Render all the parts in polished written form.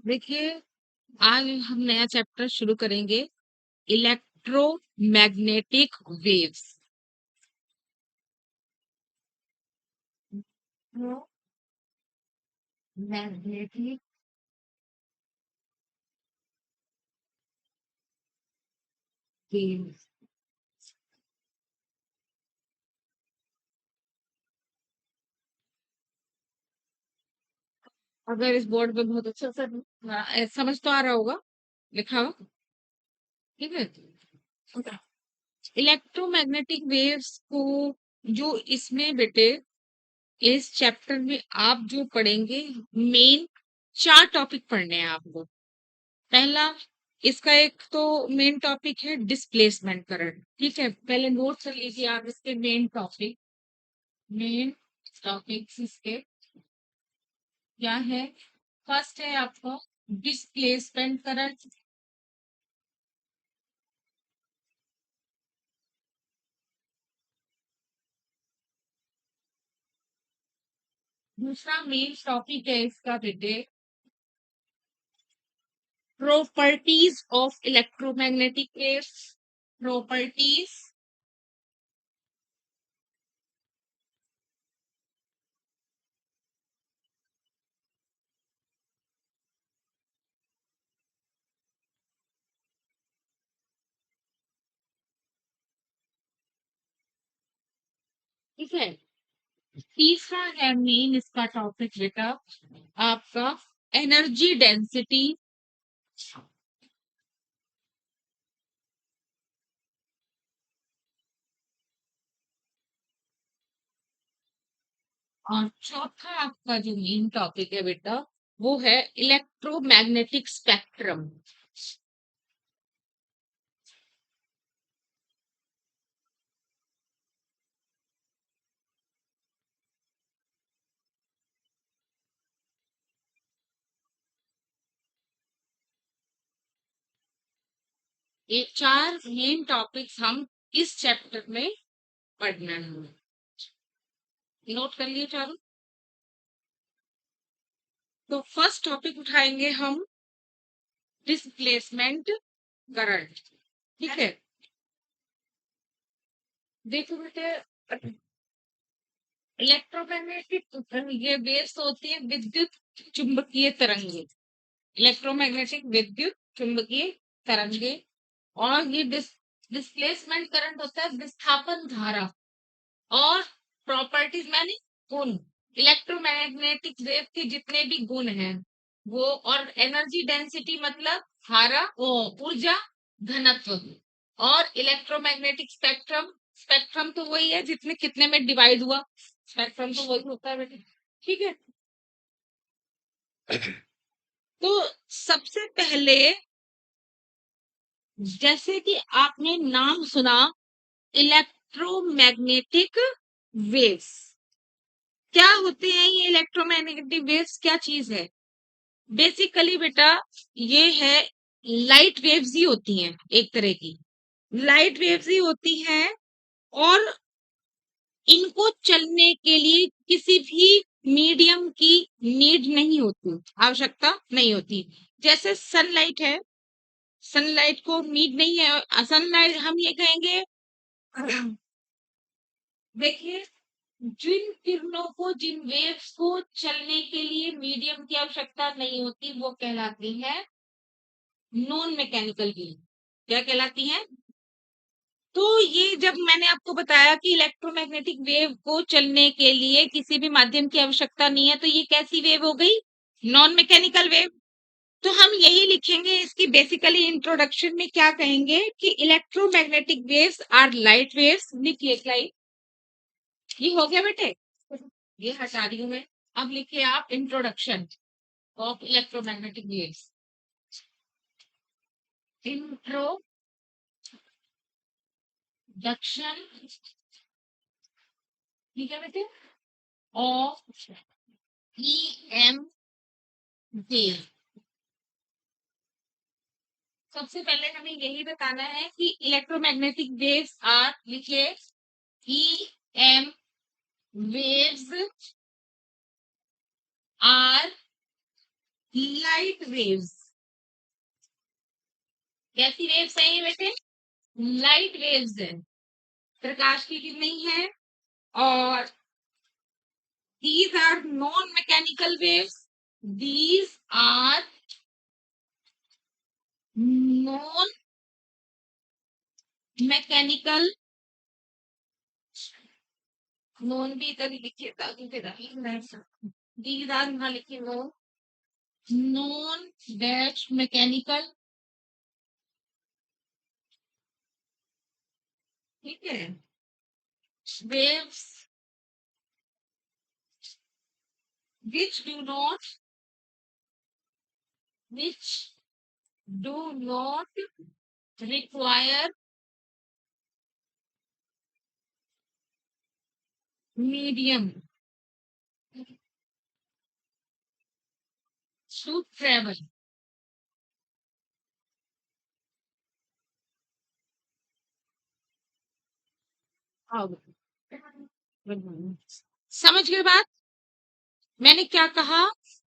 देखिए, आज हम नया चैप्टर शुरू करेंगे, इलेक्ट्रोमैग्नेटिक वेव्स। Magnetic waves. अगर इस बोर्ड पे बहुत अच्छा सा समझ तो आ रहा होगा लिखा हुआ, ठीक है। इलेक्ट्रोमैग्नेटिक वेव्स को जो इसमें बेटे इस चैप्टर में आप जो पढ़ेंगे, मेन 4 टॉपिक पढ़ने हैं आपको। पहला, इसका एक तो मेन टॉपिक है डिस्प्लेसमेंट करंट, ठीक है। पहले नोट कर लीजिए आप इसके मेन टॉपिक्स इसके क्या है। फर्स्ट है आपका डिस्प्लेसमेंट करंट। दूसरा मेन टॉपिक है इसका बेटे properties of electromagnetic waves. Properties. ठीक है। तीसरा है मेन इसका टॉपिक बेटा आपका एनर्जी डेंसिटी। और चौथा आपका जो मेन टॉपिक है बेटा वो है इलेक्ट्रोमैग्नेटिक स्पेक्ट्रम। ये 4 मेन टॉपिक्स हम इस चैप्टर में पढ़ना है। नोट कर लिए चारों। तो फर्स्ट टॉपिक उठाएंगे हम डिस्प्लेसमेंट करंट, ठीक है। देखो बेटे, इलेक्ट्रोमैग्नेटिक ये वेव्स होती है विद्युत चुंबकीय तरंगे। इलेक्ट्रोमैग्नेटिक विद्युत चुंबकीय तरंगे। और ये डिस्प्लेसमेंट करंट होता है विस्थापन धारा। और प्रॉपर्टीज मैंने गुण, इलेक्ट्रोमैग्नेटिक वेव के जितने भी गुण हैं वो। और एनर्जी डेंसिटी मतलब धारा ओ ऊर्जा घनत्व। और इलेक्ट्रोमैग्नेटिक स्पेक्ट्रम, स्पेक्ट्रम तो वही है जितने कितने में डिवाइड हुआ, स्पेक्ट्रम तो वही होता है बेटे, ठीक है। तो सबसे पहले, जैसे कि आपने नाम सुना इलेक्ट्रोमैग्नेटिक वेव्स, क्या होते हैं ये इलेक्ट्रोमैग्नेटिक वेव्स, क्या चीज है। बेसिकली बेटा ये है लाइट वेव्स ही होती हैं, एक तरह की लाइट वेव्स ही होती हैं। और इनको चलने के लिए किसी भी मीडियम की नीड नहीं होती, आवश्यकता नहीं होती। जैसे सनलाइट है, सनलाइट को नीड नहीं है। सनलाइट हम ये कहेंगे, देखिए, जिन किरणों को, जिन वेव्स को चलने के लिए मीडियम की आवश्यकता नहीं होती वो कहलाती है नॉन मैकेनिकल वेव। क्या कहलाती है। तो ये जब मैंने आपको बताया कि इलेक्ट्रोमैग्नेटिक वेव को चलने के लिए किसी भी माध्यम की आवश्यकता नहीं है, तो ये कैसी वेव हो गई, नॉन मैकेनिकल वेव। तो हम यही लिखेंगे इसकी बेसिकली इंट्रोडक्शन में, क्या कहेंगे कि electromagnetic waves are light waves. लिखिए लाइट, ये हो गया बेटे, ये हटा रही हूं मैं। अब लिखिए आप introduction of electromagnetic waves. Introduction, ठीक है बेटे, ऑफ ई एम वेव। सबसे पहले हमें यही बताना है कि इलेक्ट्रोमैग्नेटिक वेव्स आर, लिखिए, e m waves are light waves. कैसी वेव्स है ये बेटे? लाइट वेव्स है, प्रकाश की किरणें है। और these are non mechanical waves. These are non mechanical, non भी इधर ही लिखिए ताकि फिर these are यहाँ लिखिए नॉन डैश मैकेनिकल। ठीक है, waves which do not which do not require medium to travel। अब समझ गए बात? मैंने क्या कहा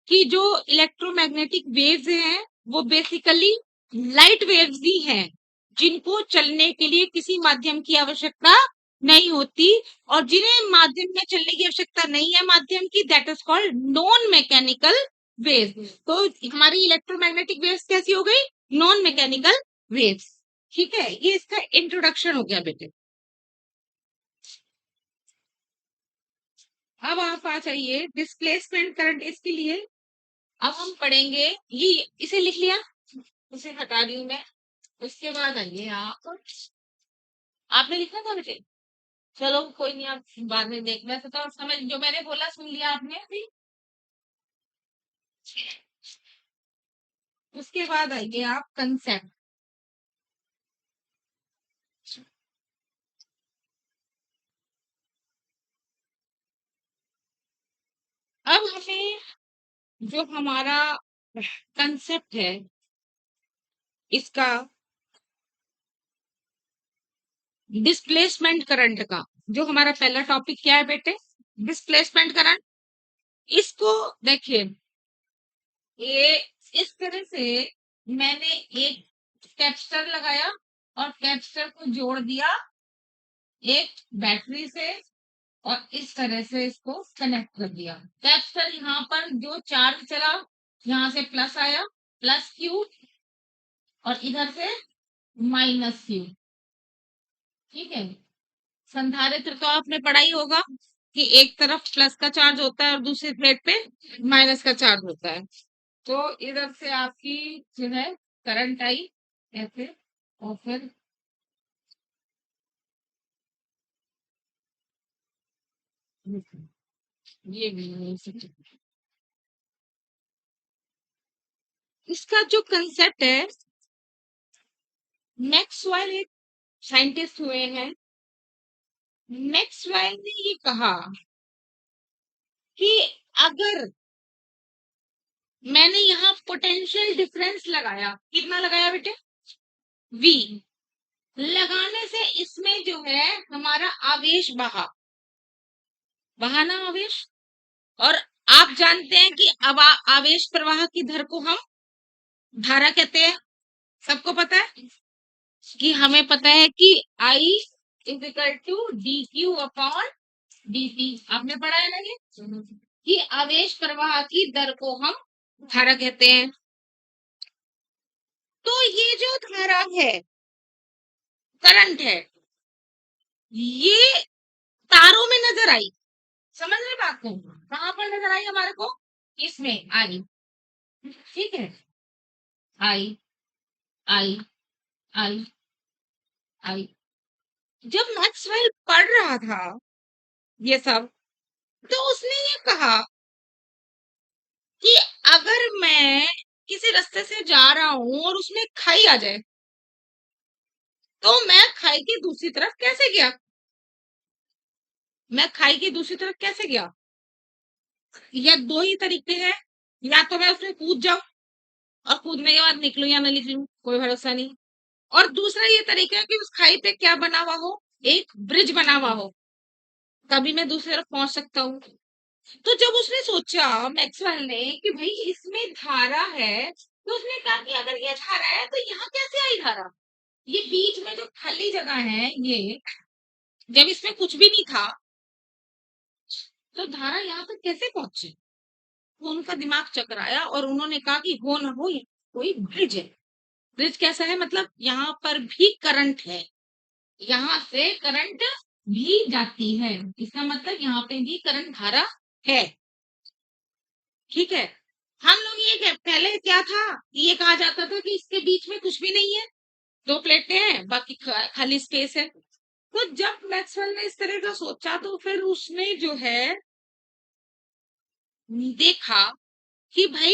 कि जो इलेक्ट्रोमैग्नेटिक वेव्स हैं वो बेसिकली लाइट वेव्स ही हैं, जिनको चलने के लिए किसी माध्यम की आवश्यकता नहीं होती, और जिन्हें माध्यम में चलने की आवश्यकता नहीं है माध्यम की, that is called non mechanical waves. तो हमारी इलेक्ट्रोमैग्नेटिक वेव्स कैसी हो गई? Non mechanical waves. ठीक है, ये इसका इंट्रोडक्शन हो गया बेटे। अब आप आ जाइए डिस्प्लेसमेंट करंट। इसके लिए अब हम पढ़ेंगे, ये इसे लिख लिया, इसे हटा रही हूं मैं। उसके बाद आइए आप, आपने लिखा था बेटे? चलो कोई नहीं, आप बाद में देख, वैसे तो समझ, जो मैंने बोला सुन लिया आपने अभी। उसके बाद आइए आप कंसेप्ट। अब हमें जो हमारा कंसेप्ट है इसका, डिस्प्लेसमेंट करंट का, जो हमारा पहला टॉपिक क्या है बेटे? Displacement current. इसको देखिए, ये इस तरह से मैंने एक कैपेसिटर लगाया और कैपेसिटर को जोड़ दिया एक बैटरी से, और इस तरह से इसको कनेक्ट कर दिया। कैपेसिटर यहाँ पर जो चार्ज चला, यहाँ से प्लस आया, प्लस क्यू, और इधर से माइनस क्यू। ठीक है, संधारित्र तो आपने पढ़ा ही होगा कि एक तरफ प्लस का चार्ज होता है और दूसरी प्लेट पे माइनस का चार्ज होता है। तो इधर से आपकी जो है करंट आई ऐसे, और फिर ये भी नहीं सकते। इसका जो कंसेप्ट है, मैक्सवेल एक साइंटिस्ट हुए हैं। मैक्सवेल ने ये कहा कि अगर मैंने यहाँ पोटेंशियल डिफरेंस लगाया, कितना लगाया बेटे? वी लगाने से इसमें जो है हमारा आवेश बहा, बहाना आवेश। और आप जानते हैं कि अब आवेश प्रवाह की दर को हम धारा कहते हैं, सबको पता है कि हमें पता है कि I is equal to d q upon d t. आपने पढ़ा है ना ये, कि आवेश प्रवाह की दर को हम धारा कहते हैं। तो ये जो धारा है, करंट है, ये तारों में नजर आई। समझ रहे बात को? कहां पर नजर आई हमारे को? इसमें आई। ठीक है, आई आई आई आई। जब मैक्सवेल पढ़ रहा था ये सब, तो उसने ये कहा कि अगर मैं किसी रास्ते से जा रहा हूं और उसमें खाई आ जाए, तो मैं खाई की दूसरी तरफ कैसे गया? मैं खाई की दूसरी तरफ कैसे गया? या दो ही तरीके हैं, या तो मैं उसमें कूद जाऊं और कूदने के बाद निकलूं या ना निकलूं, कोई भरोसा नहीं। और दूसरा ये तरीका है कि उस खाई पे क्या बना हुआ हो, एक ब्रिज बना हुआ हो, तभी मैं दूसरी तरफ पहुंच सकता हूँ। तो जब उसने सोचा मैक्सवेल ने कि भाई इसमें धारा है, तो उसने कहा कि अगर ये धारा है तो यहाँ कैसे आई धारा? ये बीच में जो खाली जगह है, ये जब इसमें कुछ भी नहीं था, तो धारा यहाँ तक कैसे पहुंचे? तो उनका दिमाग चकराया और उन्होंने कहा कि हो ना हो, ये कोई ब्रिज है। ब्रिज कैसा है? मतलब यहाँ पर भी करंट है, यहाँ से करंट भी जाती है, इसका मतलब यहाँ पे भी करंट धारा है। ठीक है। हम लोग ये पहले क्या था, ये कहा जाता था कि इसके बीच में कुछ भी नहीं है, दो प्लेटें हैं, बाकी खाली स्पेस है। तो जब मैक्सवेल ने इस तरह का सोचा, तो फिर उसने जो है देखा कि भाई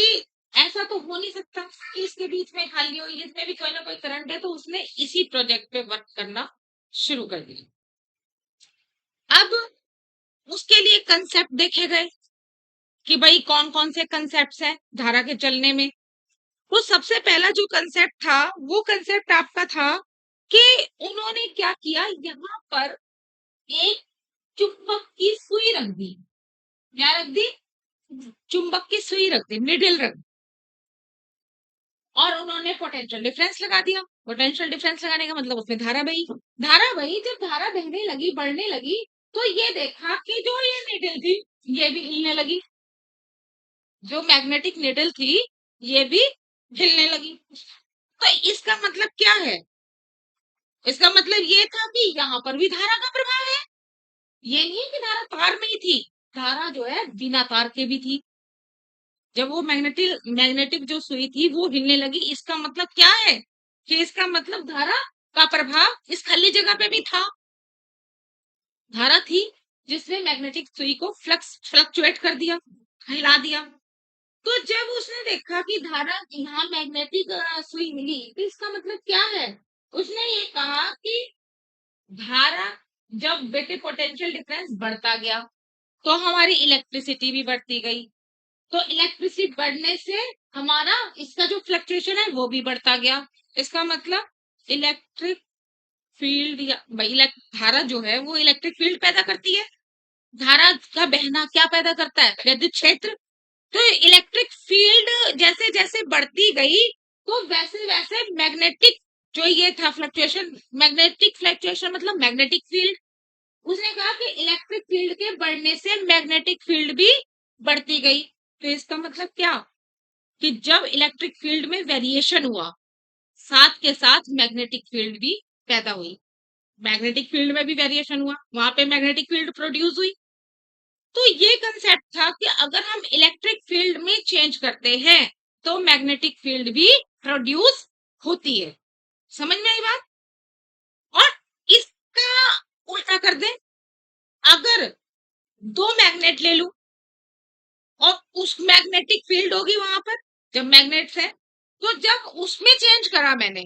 ऐसा तो हो नहीं सकता कि इसके बीच में खाली हो, इसमें भी कोई ना कोई करंट है। तो उसने इसी प्रोजेक्ट पे वर्क करना शुरू कर दिया। अब उसके लिए कंसेप्ट देखे गए कि भाई कौन कौन से कंसेप्ट हैं धारा के चलने में। तो सबसे पहला जो कंसेप्ट था, वो कंसेप्ट आपका था कि उन्होंने क्या किया, यहाँ पर एक चुंबक की सुई रख दी। क्या रख दी? चुंबक की सुई रख दी, निडल रख दी। और उन्होंने पोटेंशियल डिफरेंस लगा दिया। पोटेंशियल डिफरेंस लगाने का मतलब उसमें धारा बही। धारा बही, जब धारा बहने लगी, बढ़ने लगी, तो ये देखा कि जो ये निडल थी, ये भी हिलने लगी। जो मैग्नेटिक निडल थी, ये भी हिलने लगी। तो इसका मतलब क्या है? इसका मतलब ये था कि यहाँ पर भी धारा का प्रभाव है। ये नहीं है कि धारा तार में ही थी, धारा जो है बिना तार के भी थी। जब वो मैग्नेटिक मैग्नेटिक जो सुई थी वो हिलने लगी, इसका मतलब क्या है? कि इसका मतलब धारा का प्रभाव इस खाली जगह पे भी था। धारा थी जिसने मैग्नेटिक सुई को फ्लक्चुएट कर दिया, हिला दिया। तो जब उसने देखा कि धारा यहाँ मैग्नेटिक सुई मिली, तो इसका मतलब क्या है? उसने ये कहा कि धारा, जब बेटे पोटेंशियल डिफरेंस बढ़ता गया, तो हमारी इलेक्ट्रिसिटी भी बढ़ती गई। तो इलेक्ट्रिसिटी बढ़ने से हमारा इसका जो फ्लक्चुएशन है वो भी बढ़ता गया। इसका मतलब इलेक्ट्रिक फील्ड या धारा जो है वो इलेक्ट्रिक फील्ड पैदा करती है। धारा का बहना क्या पैदा करता है? विद्युत क्षेत्र। तो इलेक्ट्रिक फील्ड जैसे जैसे बढ़ती गई, तो वैसे वैसे मैग्नेटिक जो ये था फ्लक्चुएशन, मैग्नेटिक फ्लक्चुएशन मतलब मैग्नेटिक फील्ड। उसने कहा कि इलेक्ट्रिक फील्ड के बढ़ने से मैग्नेटिक फील्ड भी बढ़ती गई। तो इसका मतलब क्या, कि जब इलेक्ट्रिक फील्ड में वेरिएशन हुआ, साथ के साथ मैग्नेटिक फील्ड भी पैदा हुई। मैग्नेटिक फील्ड में भी वेरिएशन हुआ, वहां पे मैग्नेटिक फील्ड प्रोड्यूस हुई। तो ये कंसेप्ट था कि अगर हम इलेक्ट्रिक फील्ड में चेंज करते हैं, तो मैग्नेटिक फील्ड भी प्रोड्यूस होती है। समझ में आई बात? और इसका उल्टा कर दें, अगर दो मैग्नेट ले लूं और उस मैग्नेटिक फील्ड होगी वहां पर, जब मैग्नेट्स है, तो जब उसमें चेंज करा मैंने,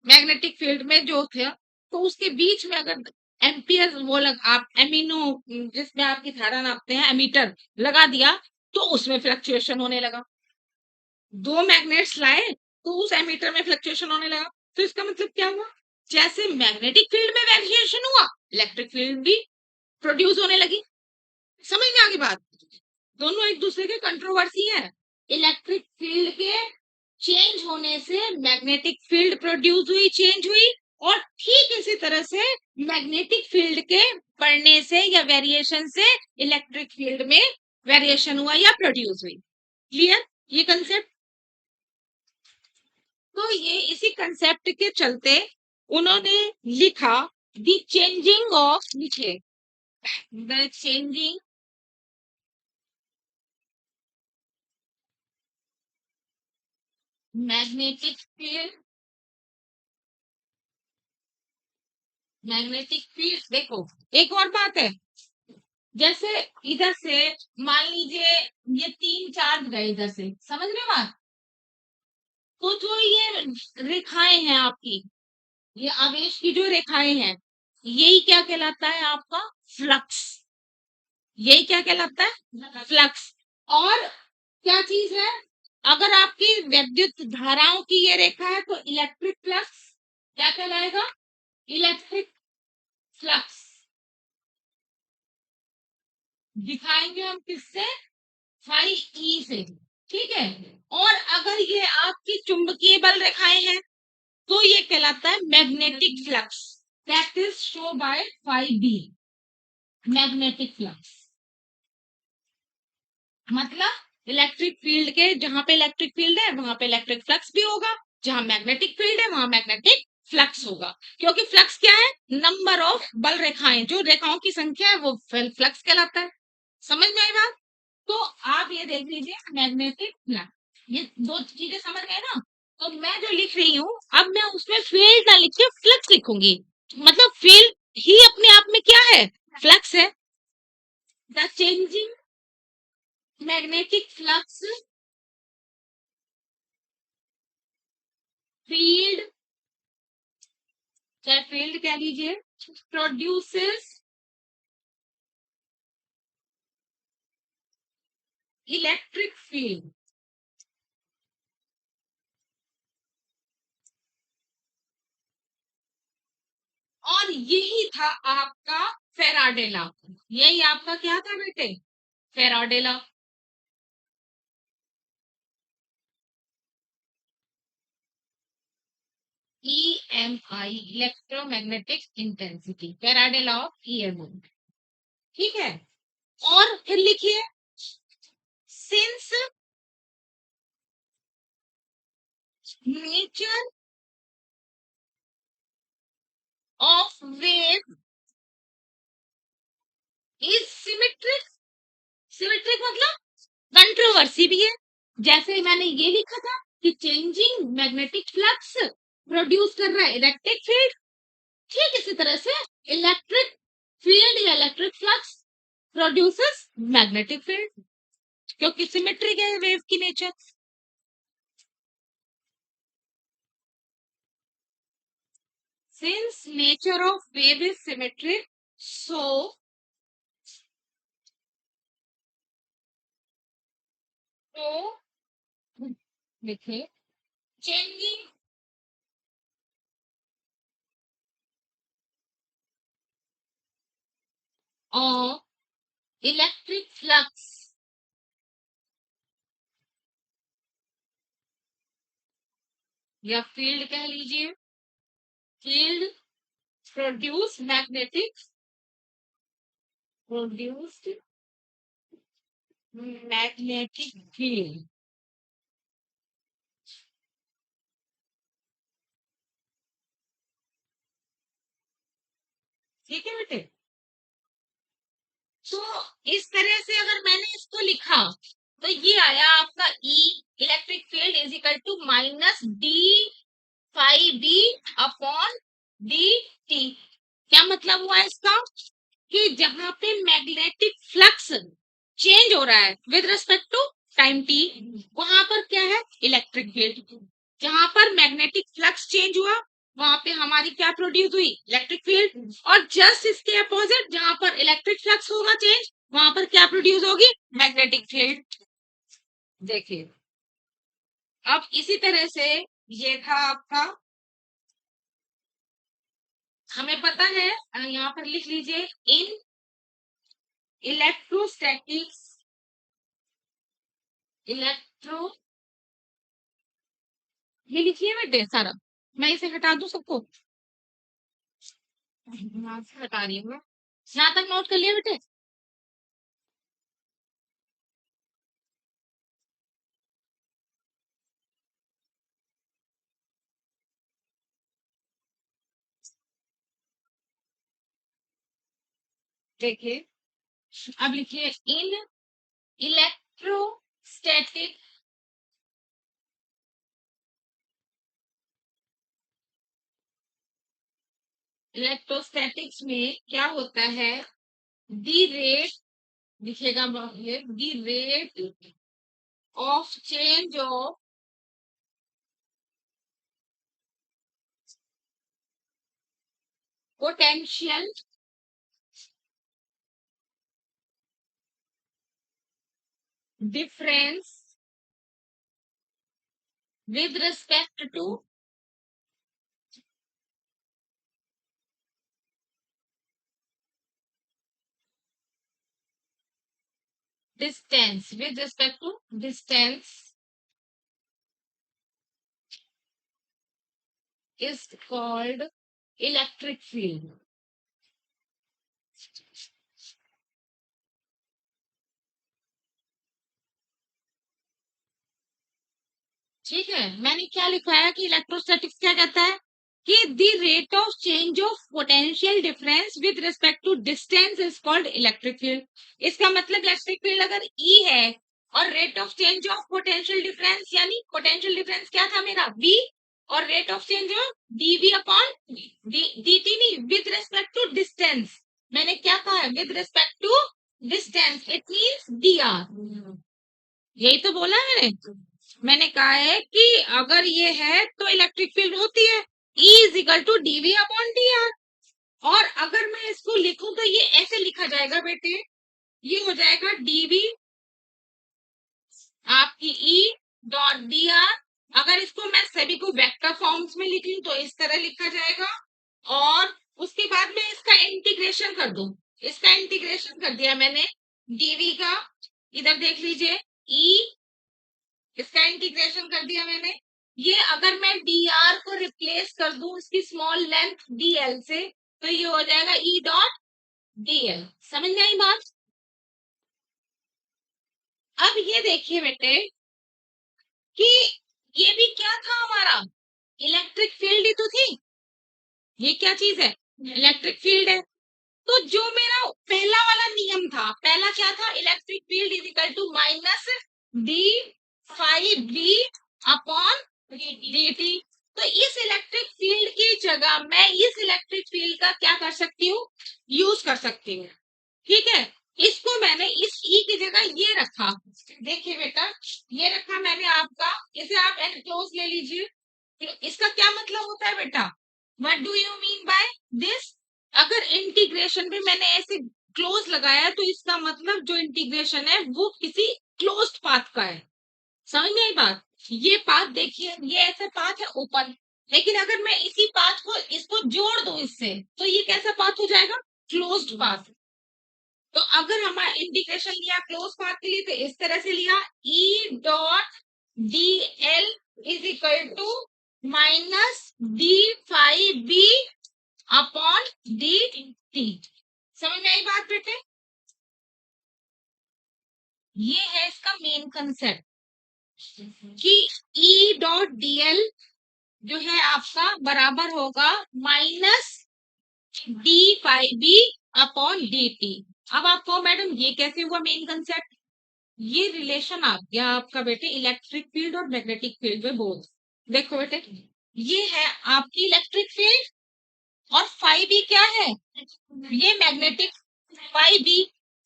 मैग्नेटिक फील्ड में जो थे, तो उसके बीच में अगर एम्पियर वो आप एमिनो, जिसमें आपकी धारा नापते हैं, एमीटर लगा दिया, तो उसमें फ्लक्चुएशन होने लगा। दो मैग्नेट्स लाए, तो उस एमीटर में फ्लक्चुएशन होने लगा। तो इसका मतलब क्या हुआ? जैसे मैग्नेटिक फील्ड में वेरिएशन हुआ, इलेक्ट्रिक फील्ड भी प्रोड्यूस होने लगी। समझ में आ गई बात? दोनों एक दूसरे के कंट्रोवर्सी है। इलेक्ट्रिक फील्ड के चेंज होने से मैग्नेटिक फील्ड प्रोड्यूस हुई, चेंज हुई। और ठीक इसी तरह से मैग्नेटिक फील्ड के बढ़ने से या वेरिएशन से इलेक्ट्रिक फील्ड में वेरिएशन हुआ या प्रोड्यूस हुई। क्लियर ये कंसेप्ट? तो ये इसी कंसेप्ट के चलते उन्होंने लिखा द चेंजिंग ऑफ, लिखे the changing magnetic field. Magnetic field देखो, एक और बात है, जैसे इधर से मान लीजिए ये तीन चार्ज गए इधर से, समझ रहे हो बात? तो जो ये रेखाएं हैं आपकी, ये आवेश की जो रेखाएं हैं, यही क्या कहलाता है? आपका फ्लक्स। यही क्या कहलाता है? फ्लक्स। और क्या चीज है? अगर आपकी विद्युत धाराओं की ये रेखा है, तो इलेक्ट्रिक फ्लक्स क्या कहलाएगा? Electric flux. दिखाएंगे हम किससे? फाई ई से। ठीक है। और अगर ये आपकी चुंबकीय बल रेखाएं हैं तो ये कहलाता है magnetic flux. That is show by phi b. Magnetic flux मतलब इलेक्ट्रिक फील्ड के, जहां पे इलेक्ट्रिक फील्ड है वहां पे इलेक्ट्रिक फ्लक्स भी होगा, जहां मैग्नेटिक फील्ड है वहां मैग्नेटिक फ्लक्स होगा। क्योंकि फ्लक्स क्या है? नंबर ऑफ बल रेखाएं, जो रेखाओं की संख्या है वो फ्लक्स कहलाता है। समझ में आई बात? तो आप ये देख लीजिए मैग्नेटिक फ्लक्स, ये दो चीजें समझ गए ना? तो मैं जो लिख रही हूँ अब मैं उसमें फील्ड ना लिख के फ्लक्स लिखूंगी। मतलब फील्ड ही अपने आप में क्या है? फ्लक्स है। The changing magnetic flux field, चाहे फील्ड कह लीजिए, प्रोड्यूसेस इलेक्ट्रिक फील्ड। और यही था आपका फेराडे लॉ। यही आपका क्या था बेटे? Faraday law. EMI electromagnetic intensity, Faraday law of EMI। ठीक है। और फिर लिखिए since nature of wave is symmetric. Symmetric मतलब कंट्रोवर्सी भी है। जैसे मैंने ये लिखा था कि चेंजिंग मैग्नेटिक फ्लक्स प्रोड्यूस कर रहा है इलेक्ट्रिक फील्ड, ठीक इसी तरह से इलेक्ट्रिक फील्ड या electric flux produces magnetic field, क्योंकि सिमेट्रिक है वेव की nature. Since nature of wave is symmetric so तो लिखे चेंजिंग ऑफ इलेक्ट्रिक फ्लक्स या फील्ड कह लीजिए, field produce magnetic, produced magnetic field. ठीक है बेटे। तो इस तरह से अगर मैंने इसको लिखा तो ये आया आपका E electric field is equal to minus d phi B upon d t. क्या मतलब हुआ इसका? कि जहां पे मैग्नेटिक फ्लक्स चेंज हो रहा है with respect to time t, वहां पर क्या है? Electric field. जहां पर मैग्नेटिक फ्लक्स चेंज हुआ वहां पे हमारी क्या प्रोड्यूस हुई? Electric field. और जस्ट इसके अपोजिट जहां पर इलेक्ट्रिक फ्लक्स होगा चेंज वहां पर क्या प्रोड्यूस होगी? Magnetic field. देखिए अब इसी तरह से ये था आपका, हमें पता है यहाँ पर लिख लीजिए इन इलेक्ट्रोस्टैटिक्स, इलेक्ट्रो, ये लिखिए बेटे सारा, मैं इसे हटा दूं सबको? यहाँ से हटा रही हूँ मैं। यहाँ तक नोट कर लिया बेटे? देखिए अब लिखिए इन इलेक्ट्रोस्टैटिक, इलेक्ट्रोस्टैटिक्स में क्या होता है? दी रेट, लिखिएगा ये दी rate of change of potential difference with respect to distance, with respect to distance is called electric field. ठीक है, मैंने क्या लिखा है कि इलेक्ट्रोस्टैटिक्स क्या कहता है कि the rate of change of potential difference with respect to distance is called electric field. इसका मतलब इलेक्ट्रिक फील्ड अगर ई है और rate of change of potential difference, यानी पोटेंशियल डिफरेंस क्या था मेरा वी, और rate of change of dv upon dt, नहीं, विद रिस्पेक्ट टू डिस्टेंस। मैंने क्या कहा है, with respect to distance, it means d r. यही तो बोला है मैंने कहा है कि अगर ये है तो इलेक्ट्रिक फील्ड होती है E is equal to dv upon d r. और अगर मैं इसको लिखूं तो ये ऐसे लिखा जाएगा बेटे, ये हो जाएगा डीवी आपकी E डॉट डी आर। अगर इसको मैं सभी को वेक्टर फॉर्म्स में लिख लूं तो इस तरह लिखा जाएगा, और उसके बाद में इसका इंटीग्रेशन कर दूं। इसका इंटीग्रेशन कर दिया मैंने डीवी का, इधर देख लीजिए E, इसका इंटीग्रेशन कर दिया मैंने। ये अगर मैं डी आर को रिप्लेस कर दूं इसकी स्मॉल लेंथ डी एल से, तो ये हो जाएगा ई डॉट डी एल। समझ में आई बात? अब ये देखिए बेटे कि ये भी क्या था हमारा, इलेक्ट्रिक फील्ड ही तो थी। ये क्या चीज है, इलेक्ट्रिक फील्ड है। तो जो मेरा पहला वाला नियम था, पहला क्या था, electric field is equal to minus d phi b upon d t. तो इस इलेक्ट्रिक फील्ड की जगह मैं इस इलेक्ट्रिक फील्ड का क्या कर सकती हूँ, यूज कर सकती हूँ। ठीक है, इसको मैंने इस ई की जगह ये रखा। देखिए बेटा, ये रखा मैंने आपका, इसे आप एनक्लोज ले लीजिए। इसका क्या मतलब होता है बेटा, what do you mean by this? अगर इंटीग्रेशन में मैंने ऐसे क्लोज लगाया तो इसका मतलब जो इंटीग्रेशन है वो किसी क्लोज्ड पाथ का है। समझ में आई बात? ये पाथ देखिए, ये ऐसा पाथ है ओपन, लेकिन अगर मैं इसी पाथ को इसको जोड़ दूं इससे, तो ये कैसा पाथ हो जाएगा, क्लोज्ड पाथ। तो अगर हमारा इंटीग्रेशन लिया क्लोज पाथ के लिए तो इस तरह से लिया, e dot d l is equal to minus d phi b upon d t. समझ में आई बात बेटे? ये है इसका मेन कंसेप्ट कि ई डॉट डी एल जो है आपका बराबर होगा minus d phi b upon d t. अब आपको मैडम ये कैसे हुआ मेन कंसेप्ट, ये रिलेशन आ गया आपका बेटे इलेक्ट्रिक फील्ड और मैग्नेटिक फील्ड में बोथ। देखो बेटे, ये है आपकी इलेक्ट्रिक फील्ड और फाइव बी क्या है, ये मैग्नेटिक, फाइव बी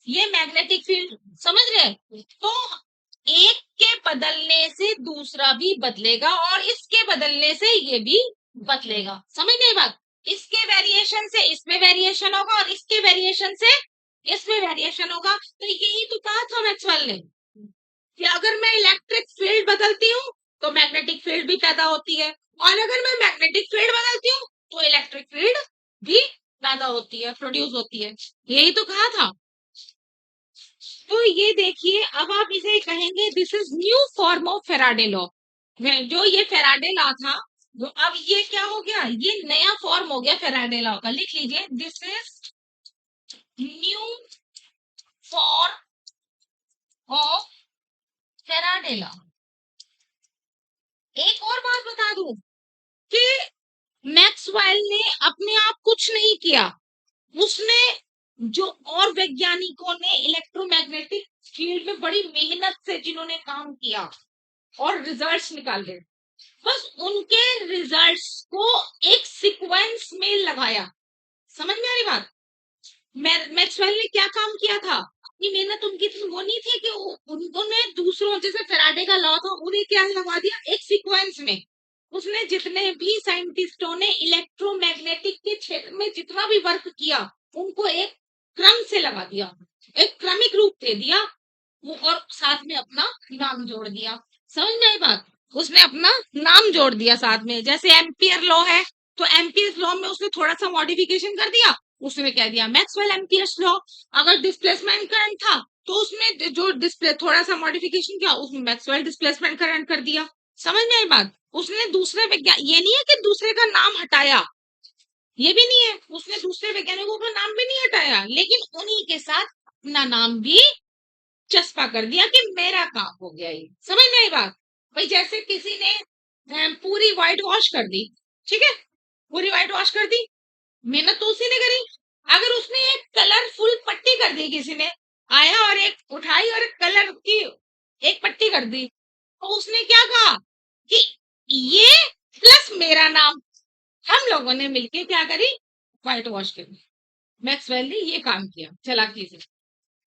ये मैग्नेटिक फील्ड। समझ रहे? तो एक के बदलने से दूसरा भी बदलेगा और इसके बदलने से ये भी बदलेगा। समझ नहीं बात? इसके वेरिएशन से इसमें वेरिएशन होगा और इसके वेरिएशन से इसमें वेरिएशन होगा। तो यही तो कहा था मैक्सवेल ने कि अगर मैं इलेक्ट्रिक फील्ड बदलती हूँ तो मैग्नेटिक फील्ड भी पैदा होती है, और अगर मैं मैग्नेटिक फील्ड बदलती हूँ तो इलेक्ट्रिक फील्ड भी पैदा होती है, प्रोड्यूस होती है। यही तो कहा था। तो ये देखिए, अब आप इसे कहेंगे this is new form of Faraday law. जो ये फेराडे लॉ था, जो अब ये क्या हो गया, ये नया फॉर्म हो गया फेराडे लॉ का। लिख लीजिए, this is new form of Faraday law. एक और बात बता दूं कि मैक्सवेल ने अपने आप कुछ नहीं किया, उसने जो और वैज्ञानिकों ने इलेक्ट्रोमैग्नेटिक फील्ड में बड़ी मेहनत से जिन्होंने काम किया और रिजल्ट्स निकाले, बस उनके रिजल्ट्स को एक सीक्वेंस में लगाया। समझ में आ रही बात? मैक्सवेल ने क्या काम किया था, अपनी मेहनत उनकी वो नहीं थी कि उन्होंने दूसरों, जैसे फेराडे का लॉ था, उन्हें क्या लगा दिया एक सीक्वेंस में। उसने जितने भी साइंटिस्टों ने इलेक्ट्रोमैग्नेटिक के क्षेत्र में जितना भी वर्क किया उनको एक क्रम से लगा दिया, एक क्रमिक रूप दे दिया वो, और साथ में अपना नाम जोड़ दिया। समझ में आई बात? उसने अपना नाम जोड़ दिया साथ में। जैसे एम्पियर लॉ है, तो एम्पियर लॉ में उसने थोड़ा सा मॉडिफिकेशन कर दिया, उसने कह दिया मैक्सवेल एम्पियर्स लॉ। अगर डिस्प्लेसमेंट करंट था तो उसमें जो डिस्प्ले थोड़ा सा मॉडिफिकेशन किया, उसमें मैक्सवेल डिस्प्लेसमेंट करंट कर दिया। समझ में आई बात? उसने दूसरे विज्ञान, ये नहीं है कि दूसरे का नाम हटाया, ये भी नहीं है, उसने दूसरे वैज्ञानिकों का नाम भी नहीं हटाया, लेकिन उन्हीं के साथ अपना नाम भी चस्पा कर दिया कि मेरा काम हो गया ये। समझ में आई बात? भाई जैसे किसी ने पूरी व्हाइट वॉश कर दी, ठीक है, पूरी व्हाइट वॉश कर दी, मेहनत तो उसी ने करी। अगर उसने एक कलरफुल पट्टी कर दी, किसी ने आया और एक उठाई और एक कलर की एक पट्टी कर दी, तो उसने क्या कहा कि ये प्लस मेरा नाम, हम लोगों ने मिलके क्या करी, व्हाइट वॉश करी। मैक्सवेल ने ये काम किया चालाकी से।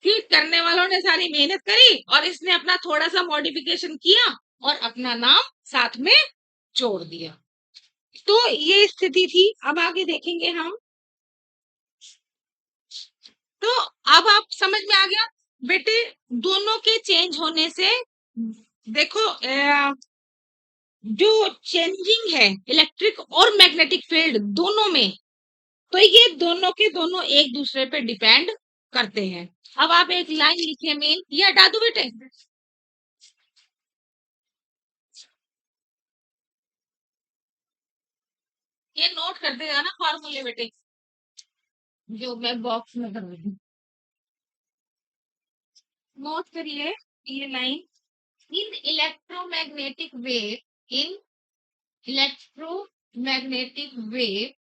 फिर करने वालों ने सारी मेहनत करी और इसने अपना थोड़ा सा मॉडिफिकेशन किया और अपना नाम साथ में जोड़ दिया। तो ये स्थिति थी। अब आगे देखेंगे हम। तो अब आप समझ में आ गया बेटे, दोनों के चेंज होने से देखो जो चेंजिंग है इलेक्ट्रिक और मैग्नेटिक फील्ड दोनों में, तो ये दोनों के दोनों एक दूसरे पे डिपेंड करते हैं। अब आप एक लाइन लिखिए मेन, ये हटा दो बेटे, ये नोट कर देगा ना फॉर्मूले बेटे, जो मैं बॉक्स में कर रही हूँ, नोट करिए ये line. In electromagnetic wave, in electromagnetic wave,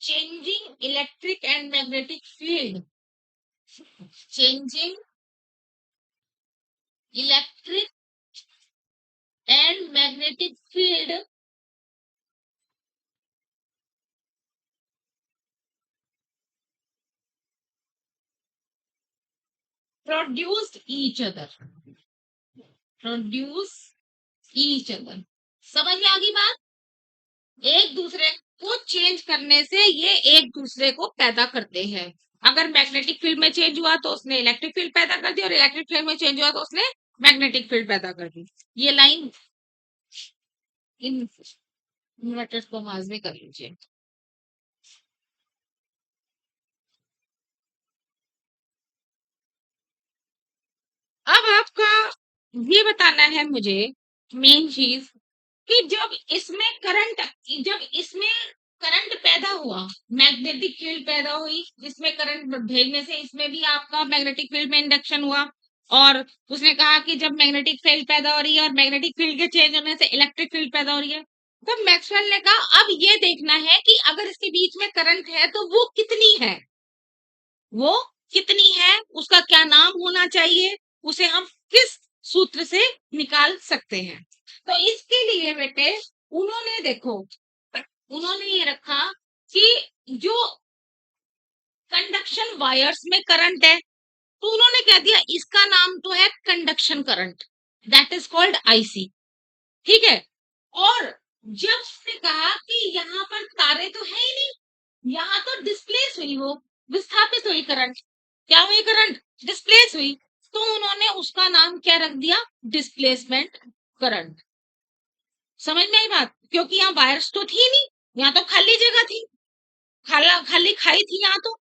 changing electric and magnetic field, changing electric and magnetic field produce each other, produce each other। समझ में आ गई बात? एक दूसरे को चेंज करने से ये एक दूसरे को पैदा करते हैं। अगर मैग्नेटिक फील्ड में चेंज हुआ तो उसने इलेक्ट्रिक फील्ड पैदा कर दी, और इलेक्ट्रिक फील्ड में चेंज हुआ तो उसने मैग्नेटिक फील्ड पैदा कर दी। ये लाइन इन इन्वर्टर्स को माज में कर लीजिए। अब आपका ये बताना है मुझे मेन चीज, कि जब इसमें करंट पैदा हुआ, मैग्नेटिक फील्ड पैदा हुई, जिसमें करंट भेजने से इसमें भी आपका मैग्नेटिक फील्ड में इंडक्शन हुआ, और उसने कहा कि जब मैग्नेटिक फील्ड पैदा हो रही है और मैग्नेटिक फील्ड के चेंज होने से इलेक्ट्रिक फील्ड पैदा हो रही है, तब मैक्सवेल ने कहा अब ये देखना है कि अगर इसके बीच में करंट है तो वो कितनी है, वो कितनी है, उसका क्या नाम होना चाहिए, उसे हम किस सूत्र से निकाल सकते हैं। तो इसके लिए बेटे उन्होंने देखो, उन्होंने ये रखा कि जो कंडक्शन वायर्स में करंट है, तो उन्होंने कह दिया इसका नाम तो है conduction current, that is called IC. ठीक है। और जब उसने कहा कि यहाँ पर तारे तो है ही नहीं, यहाँ तो डिस्प्लेस हुई, वो विस्थापित हुई करंट, क्या हुई करंट, डिस्प्लेस हुई, तो उन्होंने उसका नाम क्या रख दिया, डिस्प्लेसमेंट करंट। समझ में आई बात? क्योंकि यहाँ वायर्स तो थी नहीं, यहाँ तो खाली जगह थी, खाला खाली खाई थी यहाँ तो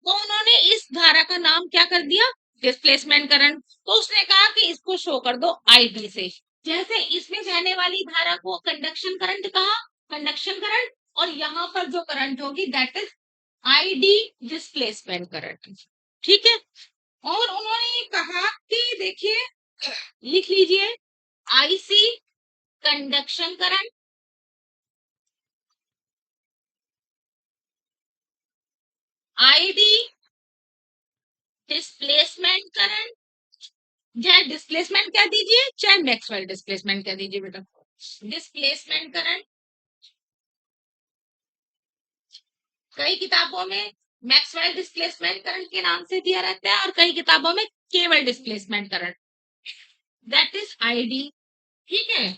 उन्होंने इस धारा का नाम क्या कर दिया, डिस्प्लेसमेंट करंट। तो उसने कहा कि इसको शो कर दो आईडी से, जैसे इसमें जाने वाली धारा को कंडक्शन करंट कहा, कंडक्शन करंट, और यहाँ पर जो करंट होगी that is ID, displacement current. ठीक है। और उन्होंने ये कहा कि देखिए, लिख लीजिए, IC conduction current, ID displacement current, चाहे डिस्प्लेसमेंट कह दीजिए चाहे मैक्सवेल डिस्प्लेसमेंट कह दीजिए बेटा, डिस्प्लेसमेंट करंट। कई किताबों में मैक्सवेल डिस्प्लेसमेंट करंट के नाम से दिया रहता है और कई किताबों में केवल displacement current, that is ID. ठीक है।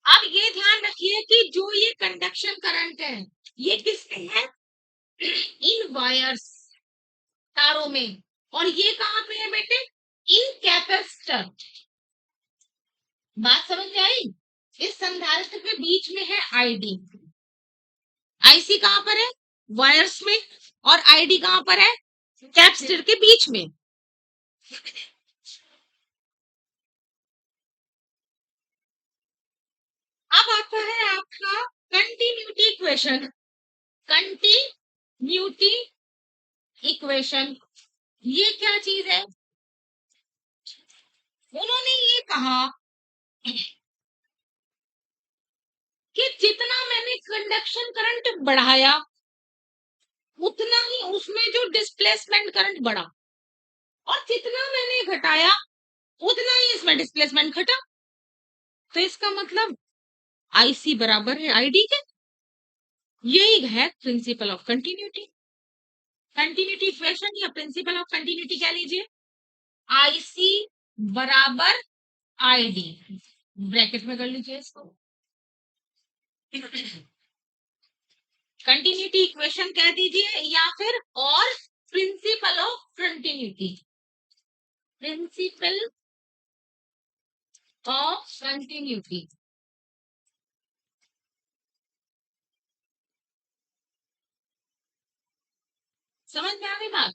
अब ये ध्यान रखिए कि जो ये कंडक्शन करंट है ये किसमें है, इन वायर्स, तारों में, और ये कहां पे है बेटे, इन कैपेसिटर। बात समझ में आई? इस संधारित्र के बीच में है आईडी। आईसी कहां पर है? वायर्स में। और आईडी कहां पर है? कैपेसिटर के बीच में। अब आता है आपका कंटिन्यूटी इक्वेशन। कंटिन्यूटी इक्वेशन ये क्या चीज है? उन्होंने ये कहा कि जितना मैंने कंडक्शन करंट बढ़ाया उतना ही उसमें जो डिस्प्लेसमेंट करंट बढ़ा, और जितना मैंने घटाया उतना ही इसमें डिस्प्लेसमेंट घटा। तो इसका मतलब आईसी बराबर है आईडी के। यही है principal of continuity. Continuity equation या प्रिंसिपल ऑफ कंटिन्यूटी कह लीजिए। आईसी बराबर आईडी, ब्रैकेट में कर लीजिए इसको। कंटिन्यूटी इक्वेशन कह दीजिए या फिर और principal of continuity. Principal of continuity. समझ में आ गई बात?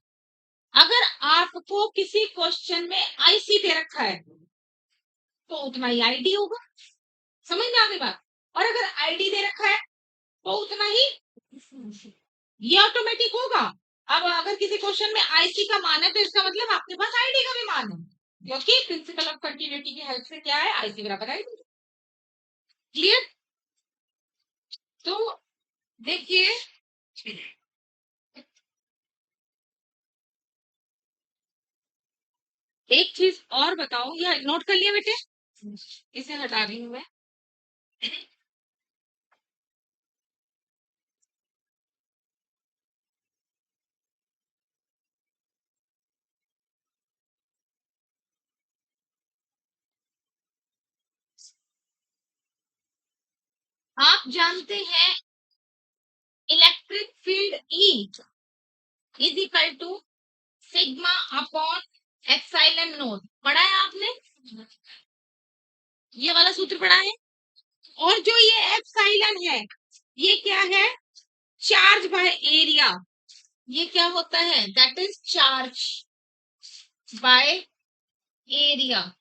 अगर आपको किसी क्वेश्चन में आईसी दे रखा है तो उतना ही आईडी होगा। समझ में आ गई बात? और अगर आईडी दे रखा है तो उतना ही ये ऑटोमेटिक होगा। अब अगर किसी क्वेश्चन में आईसी का मान है तो इसका मतलब आपके पास आईडी का भी मान है, क्योंकि प्रिंसिपल ऑफ कंटिन्यूटी की हेल्प से क्या है? आईसी बराबर आईडी। क्लियर? तो देखिए, एक चीज और बताओ, या नोट कर लिया बेटे? इसे हटा रही हूं मैं। आप जानते हैं electric field e is equal to sigma upon epsilon naught. पढ़ा है आपने? ये वाला सूत्र पढ़ा है। और जो ये एप्सिलॉन है ये क्या है? Charge by area. ये क्या होता है? That is charge by area.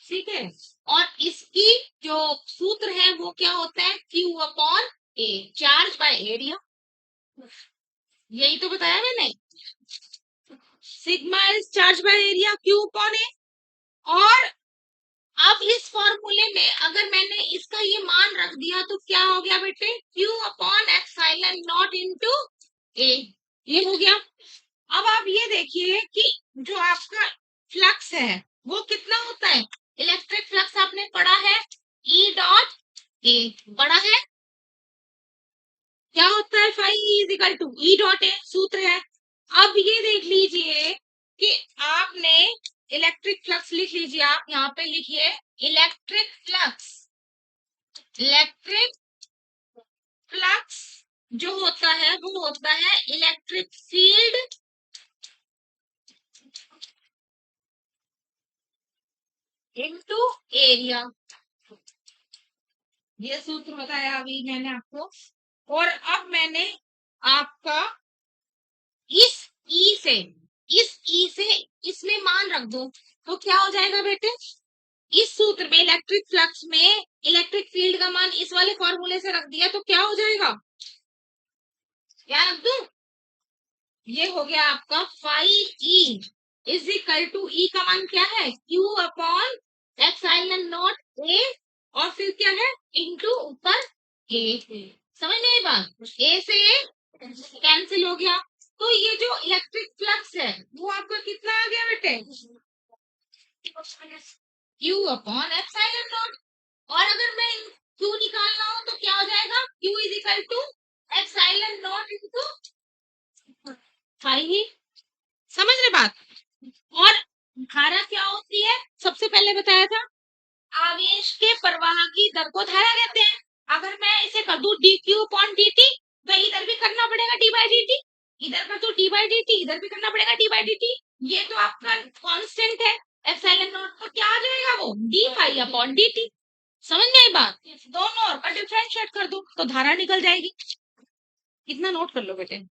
ठीक है। और इसकी जो सूत्र है वो क्या होता है? Q upon A, charge by area. यही तो बताया मैंने। Sigma is charge by area, Q upon A. और अब इस फॉर्मूले में अगर मैंने इसका ये मान रख दिया तो क्या हो गया बेटे? Q upon epsilon naught into A. ये हो गया। अब आप ये देखिए कि जो आपका फ्लक्स है वो कितना होता है? इलेक्ट्रिक फ्लक्स आपने पढ़ा है, ई डॉट ए पढ़ा है। क्या होता है? Phi is equal to e dot a, सूत्र है। अब ये देख लीजिए कि आपने इलेक्ट्रिक फ्लक्स लिख लीजिए, आप यहाँ पे लिखिए इलेक्ट्रिक फ्लक्स। इलेक्ट्रिक फ्लक्स जो होता है वो होता है इलेक्ट्रिक फील्ड इनटू एरिया। ये सूत्र बताया अभी मैंने आपको। और अब मैंने आपका इस ई से इसमें मान रख दो तो क्या हो जाएगा बेटे? इस सूत्र में इलेक्ट्रिक फ्लक्स में इलेक्ट्रिक फील्ड का मान इस वाले फॉर्मूले से रख दिया तो क्या हो जाएगा? क्या रख दू? ये हो गया आपका phi E is equal to E का मान क्या है? Q upon epsilon naught A, और फिर क्या है? इनटू ऊपर ए। समझ में आई बात? ए से ए कैंसिल हो गया। तो ये जो इलेक्ट्रिक फ्लक्स है वो आपका कितना आ गया बेटे? Q upon epsilon not. और अगर मैं Q निकालना हो तो क्या हो जाएगा? Q is equal to epsilon naught into phi. समझ रहे बात? और धारा क्या होती है? सबसे पहले बताया था आवेश के प्रवाह की दर को धारा कहते हैं। अगर मैं इसे कर दूं D q upon d t तो इधर भी करना पड़ेगा डी बाई डी टी, इधर कर दूं डी बाई डी टी, इधर भी करना पड़ेगा डी बाई डी टी। ये तो आपका कांस्टेंट है एप्सिलॉन नॉट, तो क्या आ जाएगा वो d phi upon d t. समझ में आई बात? दोनों और का डिफरेंशिएट कर दो तो धारा निकल जाएगी। कितना नोट कर लो बेटे।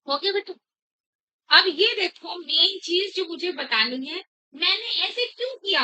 हो गया बेटा। अब ये देखो मेन चीज जो मुझे बतानी है, मैंने ऐसे क्यों किया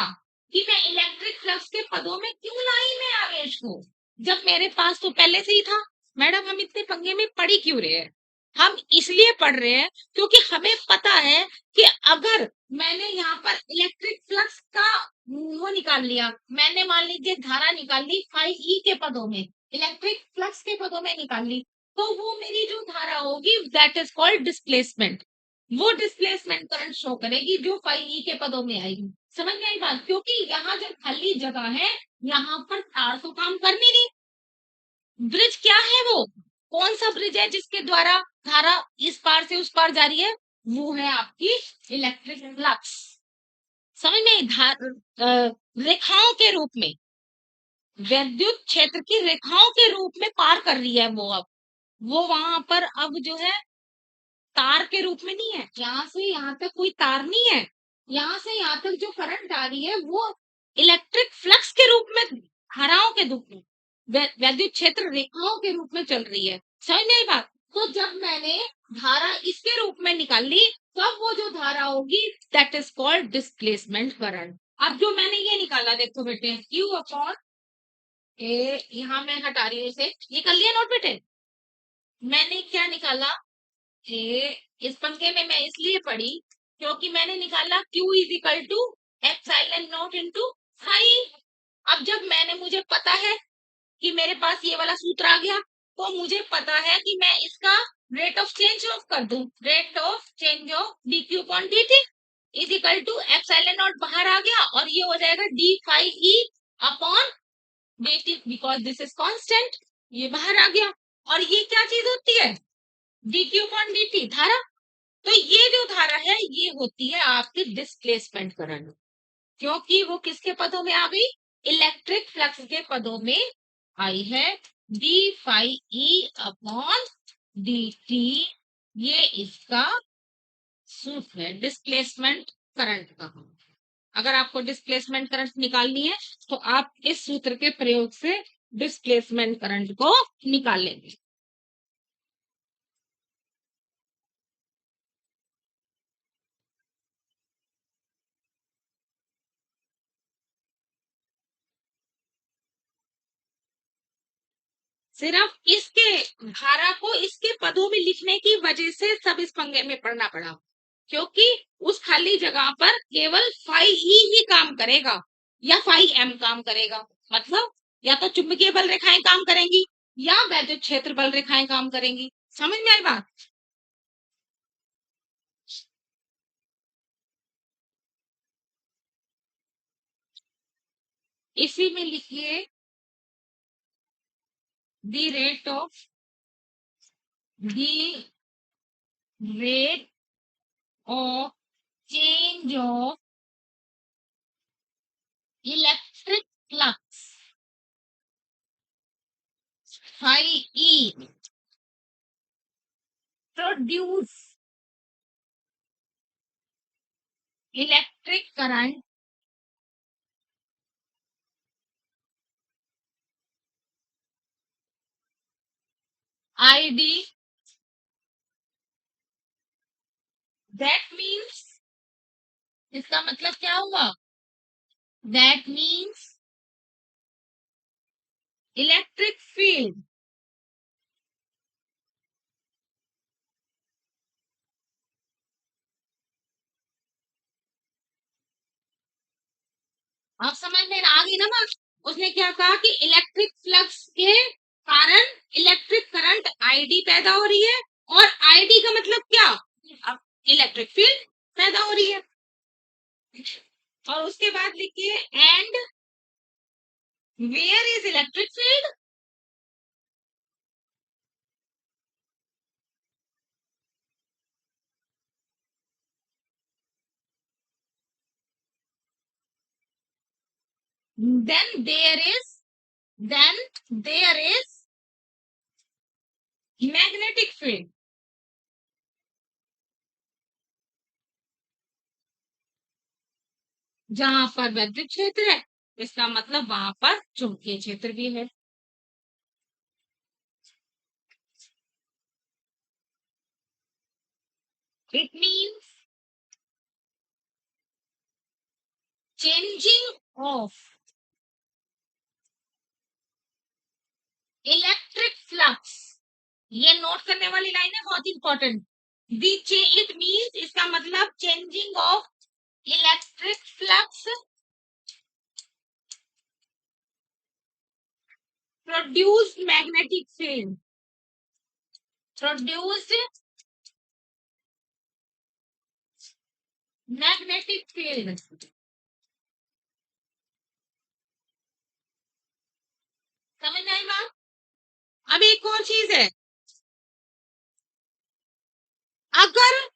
कि मैं इलेक्ट्रिक फ्लक्स के पदों में क्यों लाई मैं आवेश को, जब मेरे पास तो पहले से ही था। मैडम हम इतने पंगे में पड़ी क्यों रहे हैं? हम इसलिए पढ़ रहे हैं क्योंकि हमें पता है कि अगर मैंने यहाँ पर इलेक्ट्रिक फ्लक्स का वो निकाल लिया, मैंने मान लीजिए धारा निकाल ली फाई ई के पदों में, इलेक्ट्रिक फ्लक्स के पदों में निकाल ली, तो वो मेरी जो धारा होगी दैट इज कॉल्ड डिस्प्लेसमेंट। वो डिस्प्लेसमेंट करंट शो करेगी जो फाई ई के पदों में आएगी। समझ में आई बात? क्योंकि यहाँ जो खाली जगह है यहाँ पर तार तो काम कर नहीं रही। ब्रिज क्या है वो? कौन सा ब्रिज है जिसके द्वारा धारा इस पार से उस पार जा रही है? वो है आपकी इलेक्ट्रिक फ्लक्स। समझ में आई? रेखाओं के रूप में, विद्युत क्षेत्र की रेखाओं के रूप में पार कर रही है वो। अब वो वहां पर अब जो है तार के रूप में नहीं है, यहाँ से यहाँ तक कोई तार नहीं है, यहाँ से यहाँ तक जो करंट आ रही है वो इलेक्ट्रिक फ्लक्स के रूप में, धाराओं के रूप में, वैद्युत क्षेत्र रेखाओं के रूप में चल रही है। समझ में आई बात? तो जब मैंने धारा इसके रूप में निकाल ली, तब वो जो धारा होगी that is called displacement current. अब जो मैंने ये निकाला देखो बेटे, क्यू अपॉन ए, यहाँ मैं हटा रही हूँ इसे, ये कर लिया नोट बेटे? मैंने क्या निकाला? ये इस पंक्ति में मैं इसलिए पढ़ी क्योंकि मैंने निकाला Q is equal to epsilon naught into phi. अब जब मैंने, मुझे पता है कि मेरे पास ये वाला सूत्र आ गया, तो मुझे पता है कि मैं इसका रेट ऑफ चेंज ऑफ कर दूं, rate of change of d q upon d t is equal to epsilon naught बाहर आ गया और ये हो जाएगा d phi e upon d t, because this is constant, ये बाहर आ गया। और ये क्या चीज होती है? D q upon d T, धारा। तो ये जो धारा है ये होती है आपकी डिस्प्लेसमेंट करंट, क्योंकि वो किसके पदों में आ गई? इलेक्ट्रिक फ्लक्स के पदों में आई है। D phi e upon d t, ये इसका सूत्र है डिस्प्लेसमेंट करंट का। अगर आपको डिस्प्लेसमेंट करंट निकालनी है तो आप इस सूत्र के प्रयोग से डिस्प्लेसमेंट करंट को निकाल लेंगे। सिर्फ इसके धारा को इसके पदों में लिखने की वजह से सब इस पंगे में पड़ना पड़ा, क्योंकि उस खाली जगह पर केवल फाई ई ही काम करेगा या फाई एम काम करेगा। मतलब या तो चुंबकीय बल रेखाएं काम करेंगी या वैद्युत क्षेत्र बल रेखाएं काम करेंगी। समझ में आई बात? इसी में लिखिए the rate of the rate of change of electric flux phi e produce electric current ID, that means, इसका मतलब क्या हुआ? That means इलेक्ट्रिक फील्ड आप समझ में आ गई ना बात? उसने क्या कहा कि इलेक्ट्रिक फ्लक्स के कारण इलेक्ट्रिक करंट आईडी पैदा हो रही है, और आईडी का मतलब क्या, अब इलेक्ट्रिक फील्ड पैदा हो रही है। और उसके बाद लिखिए and where is electric field, then there is magnetic field. जहां पर वैद्युत क्षेत्र है, इसका मतलब वहां पर चुंबकीय क्षेत्र भी है। It means changing of electric flux, ये नोट करने वाली लाइन है, बहुत इंपॉर्टेंट। इट मीन्स, इसका मतलब changing of electric flux produced magnetic field, produced magnetic field. समझ में आई बात? अब एक और चीज है, अगर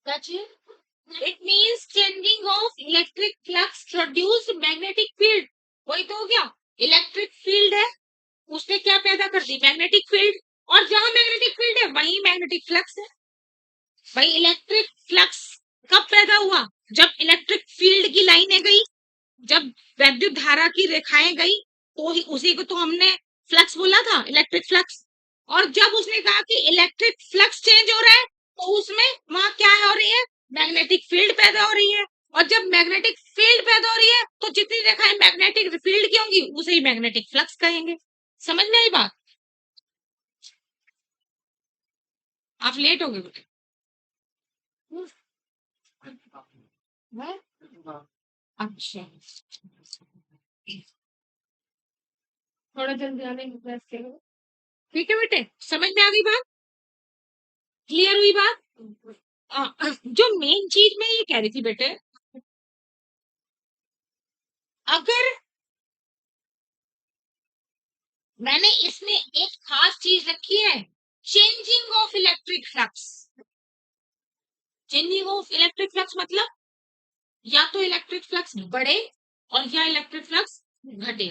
it means changing of electric flux produced magnetic field. वही तो हो गया, इलेक्ट्रिक फील्ड है, उसने क्या पैदा कर दी, मैग्नेटिक फील्ड। और जहां मैग्नेटिक फील्ड है वहीं मैग्नेटिक फ्लक्स है। भाई इलेक्ट्रिक फ्लक्स कब पैदा हुआ, जब इलेक्ट्रिक फील्ड की लाइनें गई, जब वैद्युत धारा की रेखाएं गई, तो ही उसी को तो हमने फ्लक्स बोला था, इलेक्ट्रिक फ्लक्स। और जब उसने कहा कि इलेक्ट्रिक फ्लक्स चेंज हो रहा है, तो उसमें वहां क्या हो रही है, मैग्नेटिक फील्ड पैदा हो रही है। और जब मैग्नेटिक फील्ड पैदा हो रही है, तो जितनी रेखाएं मैग्नेटिक फील्ड की होंगी उसे ही मैग्नेटिक फ्लक्स कहेंगे। समझ में आई बात? आप लेट हो गए बेटे। अच्छा, थोड़ा जल्दी आने की प्रयास करो। ठीक है बेटे, समझ में आ गई बात, क्लियर हुई बात? जो मेन चीज मैं ये कह रही थी बेटे, अगर मैंने इसमें एक खास चीज रखी है, changing of electric flux. Changing of electric flux मतलब या तो इलेक्ट्रिक फ्लक्स बढ़े और या इलेक्ट्रिक फ्लक्स घटे।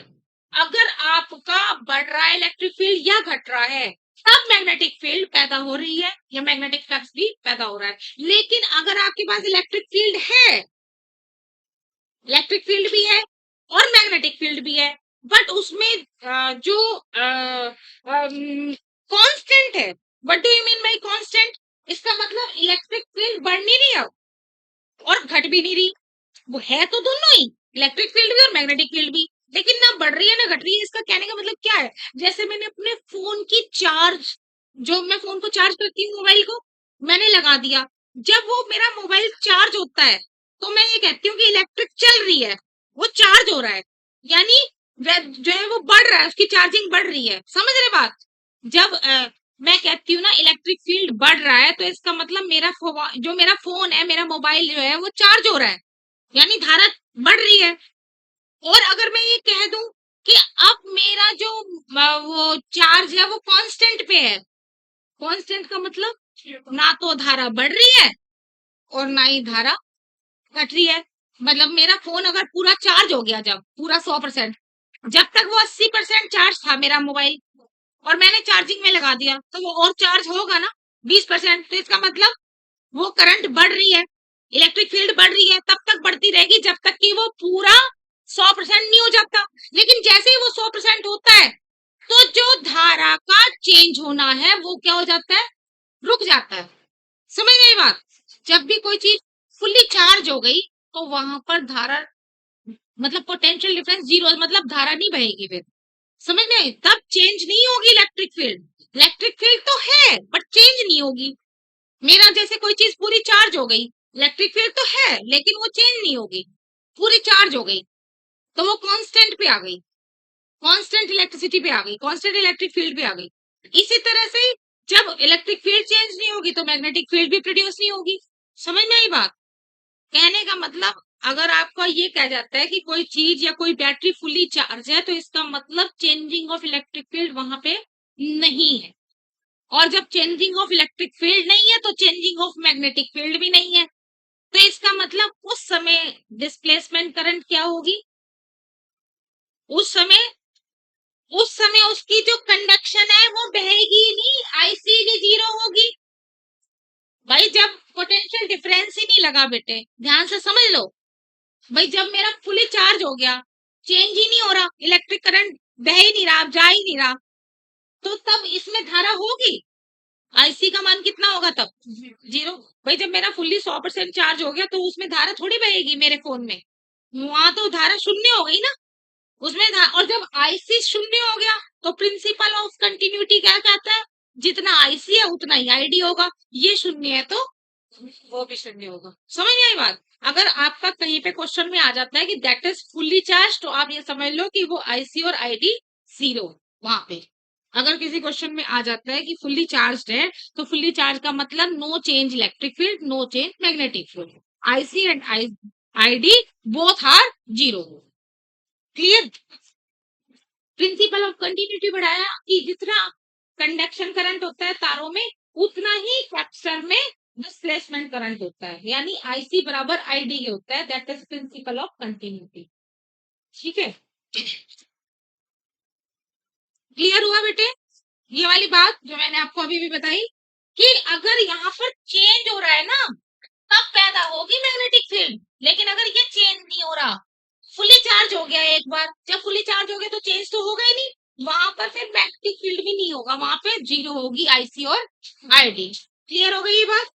अगर आपका बढ़ रहा है इलेक्ट्रिक फील्ड या घट रहा है, तब मैग्नेटिक फील्ड पैदा हो रही है या मैग्नेटिक फ्लक्स भी पैदा हो रहा है। लेकिन अगर आपके पास इलेक्ट्रिक फील्ड है, इलेक्ट्रिक फील्ड भी है और मैग्नेटिक फील्ड भी है, बट उसमें जो कांस्टेंट है, what do you mean by constant, इसका मतलब इलेक्ट्रिक फील्ड बढ़ नहीं रही है और घट भी नहीं रही, वो है तो दोनों ही, इलेक्ट्रिक फील्ड भी और मैग्नेटिक फील्ड भी, लेकिन ना बढ़ रही है ना घट रही है। इसका कहने का मतलब क्या है, जैसे मैंने अपने फोन की चार्ज, जो मैं फोन को चार्ज करती हूँ मोबाइल को, मैंने लगा दिया, जब वो मेरा मोबाइल चार्ज होता है, तो मैं ये कहती हूँ कि इलेक्ट्रिक चल रही है, वो चार्ज हो रहा है, यानी जो है वो बढ़ रहा है, उसकी चार्जिंग बढ़ रही है। समझ रहे बात? जब मैं कहती हूँ ना इलेक्ट्रिक फील्ड बढ़ रहा है, तो इसका मतलब जो मेरा फोन है, मेरा मोबाइल जो है वो चार्ज हो रहा है, यानी धारा बढ़ रही है। और अगर मैं ये कह दूं कि अब मेरा जो वो चार्ज है वो कांस्टेंट पे है, कांस्टेंट का मतलब ना तो धारा बढ़ रही है और ना ही धारा घट रही है। मतलब मेरा फोन अगर पूरा चार्ज हो गया, जब पूरा 100%, जब तक वो 80% चार्ज था मेरा मोबाइल और मैंने चार्जिंग में लगा दिया, तो वो और चार्ज होगा ना 20%, तो इसका मतलब वो करंट बढ़ रही है, इलेक्ट्रिक फील्ड बढ़ रही है, तब तक बढ़ती रहेगी जब तक कि वो पूरा 100% नहीं हो जाता। लेकिन जैसे ही वो 100% होता है, तो जो धारा का चेंज होना है वो क्या हो जाता है, रुक जाता है। समझ गई बात? जब भी कोई चीज फुल्ली चार्ज हो गई, तो वहां पर धारा, मतलब पोटेंशियल डिफरेंस जीरो, मतलब धारा नहीं बहेगी फिर। समझ में आई? तब चेंज नहीं होगी इलेक्ट्रिक फील्ड, इलेक्ट्रिक फील्ड तो है बट चेंज नहीं होगी। मेरा जैसे कोई चीज पूरी चार्ज हो गई, इलेक्ट्रिक फील्ड तो है लेकिन वो चेंज नहीं होगी, पूरी चार्ज हो गई तो वो कांस्टेंट पे आ गई, कांस्टेंट इलेक्ट्रिसिटी पे आ गई, कांस्टेंट इलेक्ट्रिक फील्ड पे आ गई। इसी तरह से जब इलेक्ट्रिक फील्ड चेंज नहीं होगी तो मैग्नेटिक फील्ड भी प्रोड्यूस नहीं होगी। समझ में आई बात? कहने का मतलब अगर आपका ये कहा जाता है कि कोई चीज या कोई बैटरी फुल्ली चार्ज है तो इसका मतलब चेंजिंग ऑफ इलेक्ट्रिक फील्ड वहां पे नहीं है, और जब चेंजिंग ऑफ इलेक्ट्रिक फील्ड नहीं है तो चेंजिंग ऑफ मैग्नेटिक फील्ड भी नहीं है। तो इसका मतलब उस समय डिस्प्लेसमेंट करंट क्या होगी? उस समय उस समय उसकी जो कंडक्शन है वो बहेगी नहीं, आईसी भी जीरो होगी। भाई जब पोटेंशियल डिफरेंस ही नहीं लगा बेटे, ध्यान से समझ लो। भाई जब मेरा फुली चार्ज हो गया, चेंज ही नहीं हो रहा, इलेक्ट्रिक करंट बह ही नहीं रहा, जा ही नहीं रहा, तो तब इसमें धारा होगी। आईसी का मान कितना होगा तब? जीरो। भाई जब मेरा फुल्ली 100% चार्ज हो गया तो उसमें धारा थोड़ी बहेगी मेरे फोन में, वहां तो धारा शून्य हो गई ना उसमें और जब आईसी शून्य हो गया तो प्रिंसिपल ऑफ कंटिन्यूटी क्या कहता है? जितना आईसी है उतना ही आईडी होगा, ये शून्य है तो वो भी शून्य होगा। समझ में आई बात? अगर आपका कहीं पे क्वेश्चन में आ जाता है कि दैट इज फुल्ली चार्ज तो आप ये समझ लो कि वो आईसी और आईडी जीरो वहां पे। अगर किसी क्वेश्चन में आ जाता है कि फुल्ली चार्ज है तो फुल्ली चार्ज का मतलब no change electric field, no change magnetic field, IC and ID both are zero. Clear? Principle of continuity बढ़ाया कि जितना कंडक्शन करंट होता है तारों में उतना ही कैपेसिटर में डिस्प्लेसमेंट करंट होता है, यानी आईसी बराबर आईडी होता है, that is principal of continuity. ठीक है, क्लियर हुआ बेटे? ये वाली बात जो मैंने आपको अभी भी बताई कि अगर यहाँ पर चेंज हो रहा है ना तब पैदा होगी मैग्नेटिक फील्ड, लेकिन अगर ये चेंज नहीं हो रहा, फुली चार्ज हो गया एक बार, जब फुली चार्ज हो गया तो चेंज तो होगा ही नहीं, वहां पर फिर मैग्नेटिक फील्ड भी नहीं होगा, वहां पे जीरो होगी आईसी और आईडी। क्लियर हो गई ये बात?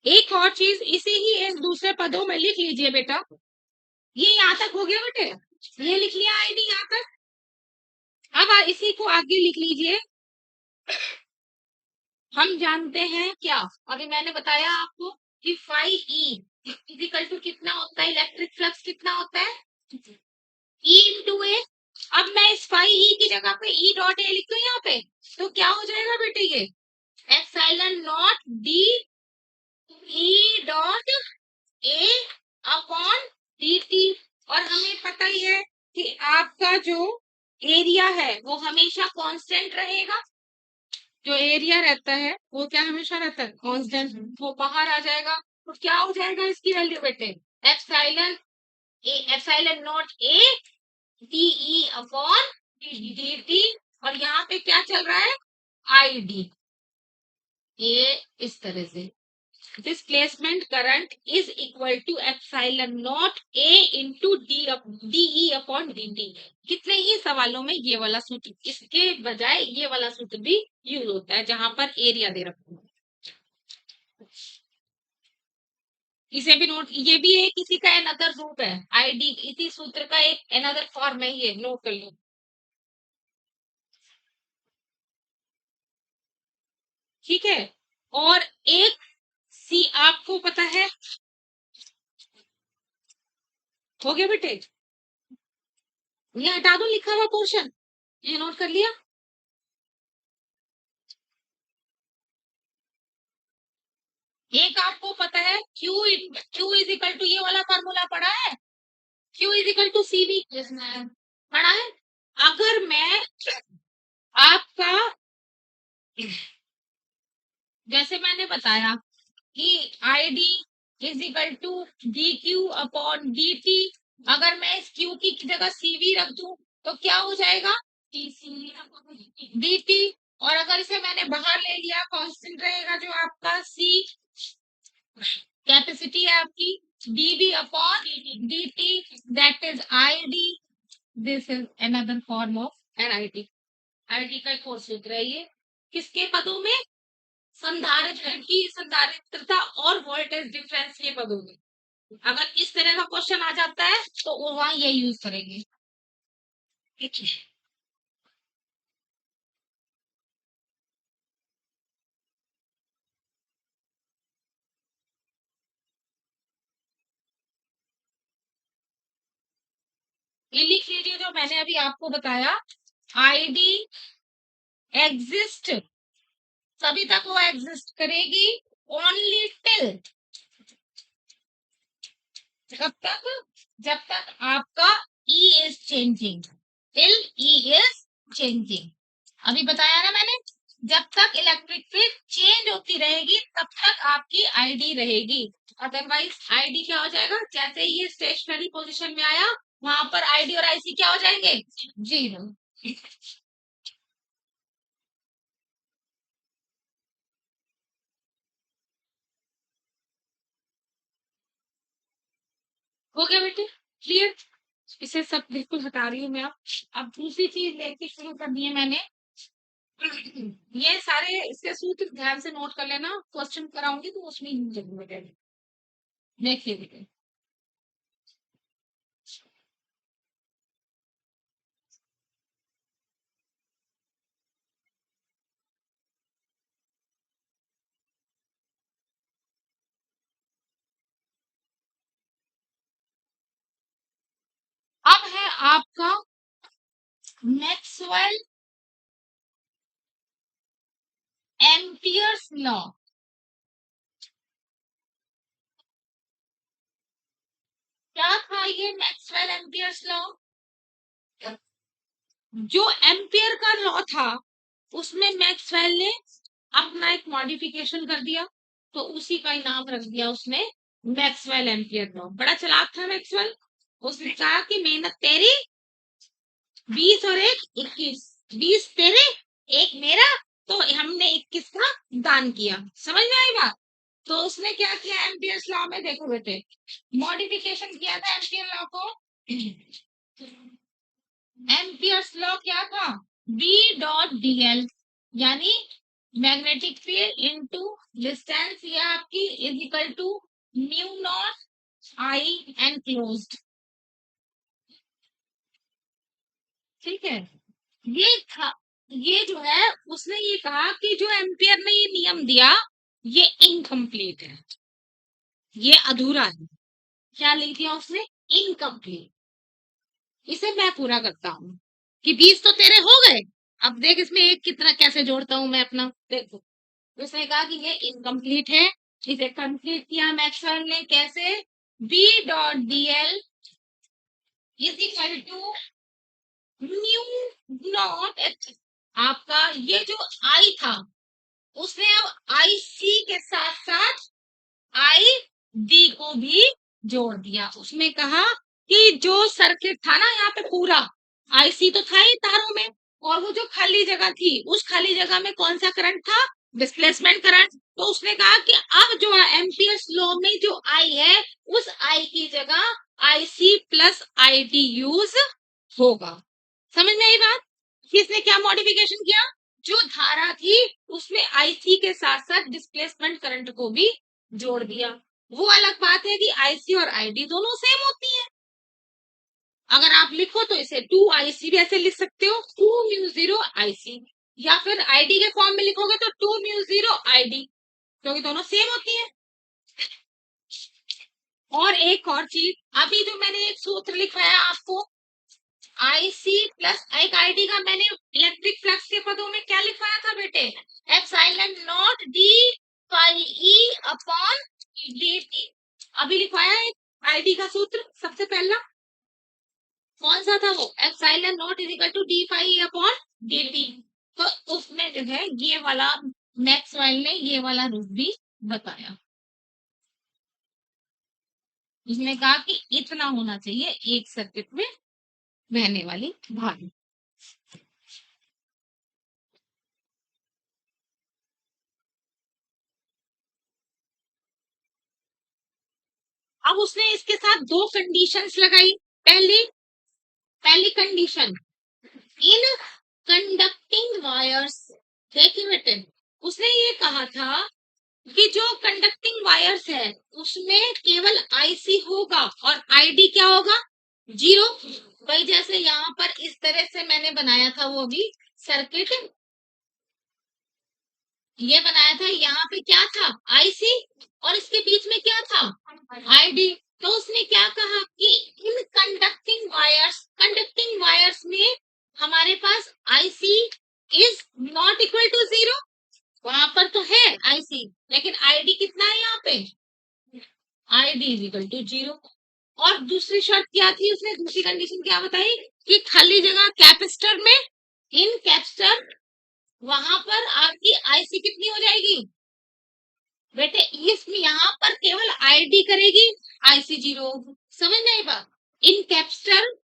एक और चीज इसे ही एक दूसरे पदों में लिख लीजिए बेटा, ये यहाँ तक हो गया बेटे, ये लिख लिया आईडी यहाँ तक। अब इसी को आगे लिख लीजिए। हम जानते हैं क्या, अभी मैंने बताया आपको कि फाई ई इक्वल टू कितना होता है, इलेक्ट्रिक फ्लक्स कितना होता है, ई इंटू ए। अब मैं इस फाई ई की जगह पे ई डॉट ए लिख दूं यहाँ पे, तो क्या हो जाएगा बेटे ये epsilon not D E dot A upon d T. और हमें पता ही है कि आपका जो एरिया है वो हमेशा कांस्टेंट रहेगा, जो एरिया रहता है वो क्या हमेशा रहता है कांस्टेंट, वो बाहर आ जाएगा। तो क्या हो जाएगा इसकी वैल्यू बेटे epsilon a epsilon naught a de upon dt। और यहाँ पे क्या चल रहा है आईडी, ये इस तरह से displacement current is equal to epsilon naught a into de upon dt। कितने ही सवालों में ये वाला सूत्र, इसके बजाय ये वाला सूत्र भी यूज होता है जहां पर एरिया दे रखा है। इसे भी नोट, ये भी एक किसी का अनदर रूप है, आईडी इसी सूत्र का एक अनदर फॉर्म है, ये नोट कर लो। ठीक है, और एक सी आपको पता है, हो गया बेटे, ये हटा दो लिखा हुआ पोर्शन, ये नोट कर लिया। एक आपको पता है Q Q is equal to ये वाला फार्मूला पढ़ा है, Q is equal to c v पढ़ा है। अगर मैं आपका जैसे मैंने बताया कि I D is equal to d q upon d t, अगर मैं इस क्यू की जगह सीवी रख दूं तो क्या हो जाएगा डी टी। और अगर इसे मैंने बाहर ले लिया कांस्टेंट रहेगा जो आपका सी कैपेसिटी है आपकी dv upon dt, that is I D. This is another form of an I T. I T का एक और सूत्र है ये, किसके पदों में संधारित्र की संधारित्रता और वोल्टेज डिफरेंस के पदों में। अगर इस तरह का क्वेश्चन आ जाता है तो वो वहां ये यूज करेंगे। ठीक है, ये लिख लीजिए जो मैंने अभी आपको बताया, आईडी एग्जिस्ट, तभी तक वो एग्जिस्ट करेगी, ओनली टिल, कब तक, जब तक आपका E is changing, till E is changing. अभी बताया ना मैंने, जब तक इलेक्ट्रिक फील्ड चेंज होती रहेगी तब तक आपकी आईडी रहेगी, अदरवाइज आईडी क्या हो जाएगा, जैसे ही ये स्टेशनरी पोजीशन में आया वहां पर आईडी और आईसी क्या हो जाएंगे, जीरो। हो गया बेटे, क्लियर। इसे सब बिल्कुल हटा रही हूँ मैं। अब दूसरी चीज लेके शुरू करनी है मैंने। ये सारे इसके सूत्र ध्यान से नोट कर लेना, क्वेश्चन कराऊंगी तो उसमें ही जरूरत है। देखिए बेटे, अब है आपका मैक्सवेल एम्पियर्स लॉ। क्या था ये मैक्सवेल एम्पियर्स लॉ? जो एम्पियर का लॉ था उसमें मैक्सवेल ने अपना एक मॉडिफिकेशन कर दिया, तो उसी का ही नाम रख दिया उसने मैक्सवेल एम्पियर लॉ। बड़ा चालाक था मैक्सवेल। उसने कहा कि मेहनत तेरी 20 और एक 21, 20 तेरे एक मेरा, तो हमने 21 का दान किया। समझ में आई बात? तो उसने क्या किया एम्पियर्स लॉ में, देखो बेटे, मॉडिफिकेशन किया था एम्पियर लॉ को। एम्पियर्स लॉ क्या था, बी डॉट डीएल, यानी मैग्नेटिक फील्ड इनटू डिस्टेंस, ये आपकी is equal to mu not I enclosed. ठीक है, ये था, ये जो है उसने ये कहा कि जो एम्पियर ने ये नियम दिया ये इनकम्प्लीट है, ये अधूरा है। क्या लिख दिया उसने, इनकम्प्लीट। इसे मैं पूरा करता हूँ कि 20 तो तेरे हो गए, अब देख इसमें एक कितना कैसे जोड़ता हूं मैं अपना, देखो। उसने कहा कि ये इनकम्प्लीट है, इसे कंप्लीट किया मैक्सवेल ने कैसे, B dot dl is equal to mu not H, आपका ये जो आई था उसने अब आई सी के साथ साथ आई डी को भी जोड़ दिया। उसने कहा कि जो सर्किट था ना यहाँ पे पूरा, आईसी तो था ही तारों में, और वो जो खाली जगह थी उस खाली जगह में कौन सा करंट था, डिस्प्लेसमेंट करंट। तो उसने कहा कि अब जो एम्पियर्स लॉ में जो आई है उस आई की जगह IC plus I D use होगा। समझ में आई बात? किसने क्या मॉडिफिकेशन किया, जो धारा थी उसमें आईसी के साथ साथ डिस्प्लेसमेंट करंट को भी जोड़ दिया। वो अलग बात है कि आईसी और आईडी दोनों सेम होती है। अगर आप लिखो तो इसे 2IC भी ऐसे लिख सकते हो, 2 म्यू 0 IC, या फिर आईडी के फॉर्म में लिखोगे तो 2 म्यू 0 ID, क्योंकि दोनों सेम होती है। और एक और चीज, अभी जो मैंने एक सूत्र लिखवाया आपको, आईसी प्लस एक आईडी का, मैंने इलेक्ट्रिक फ्लक्स के पदों में क्या लिखवाया था बेटे, epsilon not D pi E upon d T. अभी लिखवाया है आईडी का सूत्र सबसे पहला, कौन सा था वो, epsilon not is equal to d phi upon d t. तो उसमें जो है ये वाला मैक्सवेल ने ये वाला रूप भी बताया। उसने कहा कि इतना होना चाहिए एक सर्किट में बहने वाली धारा। अब उसने इसके साथ दो कंडीशंस लगाई। पहली पहली कंडीशन, इन कंडक्टिंग वायर्स, देखिए बेटे, उसने ये कहा था कि जो कंडक्टिंग वायर्स है उसमें केवल आईसी होगा और आईडी क्या होगा, जीरो। भाई जैसे यहाँ पर इस तरह से मैंने बनाया था वो भी सर्किट, ये बनाया था, यहाँ पे क्या था, आईसी, और इसके बीच में क्या था, आईडी। तो उसने क्या कहा कि इन कंडक्टिंग वायर्स में हमारे पास IC is not equal to zero. वहां पर तो है आईसी, लेकिन आईडी कितना है यहाँ पे, ID is equal to zero. और दूसरी शर्त क्या थी, उसने दूसरी कंडीशन क्या बताई कि खाली जगह कैपेसिटर में, इन कैपेसिटर, वहां पर आपकी आईसी कितनी हो जाएगी बेटे, इसमें यहाँ पर केवल आईडी करेगी, आईसी जीरो। समझ नहीं बात, in capacitor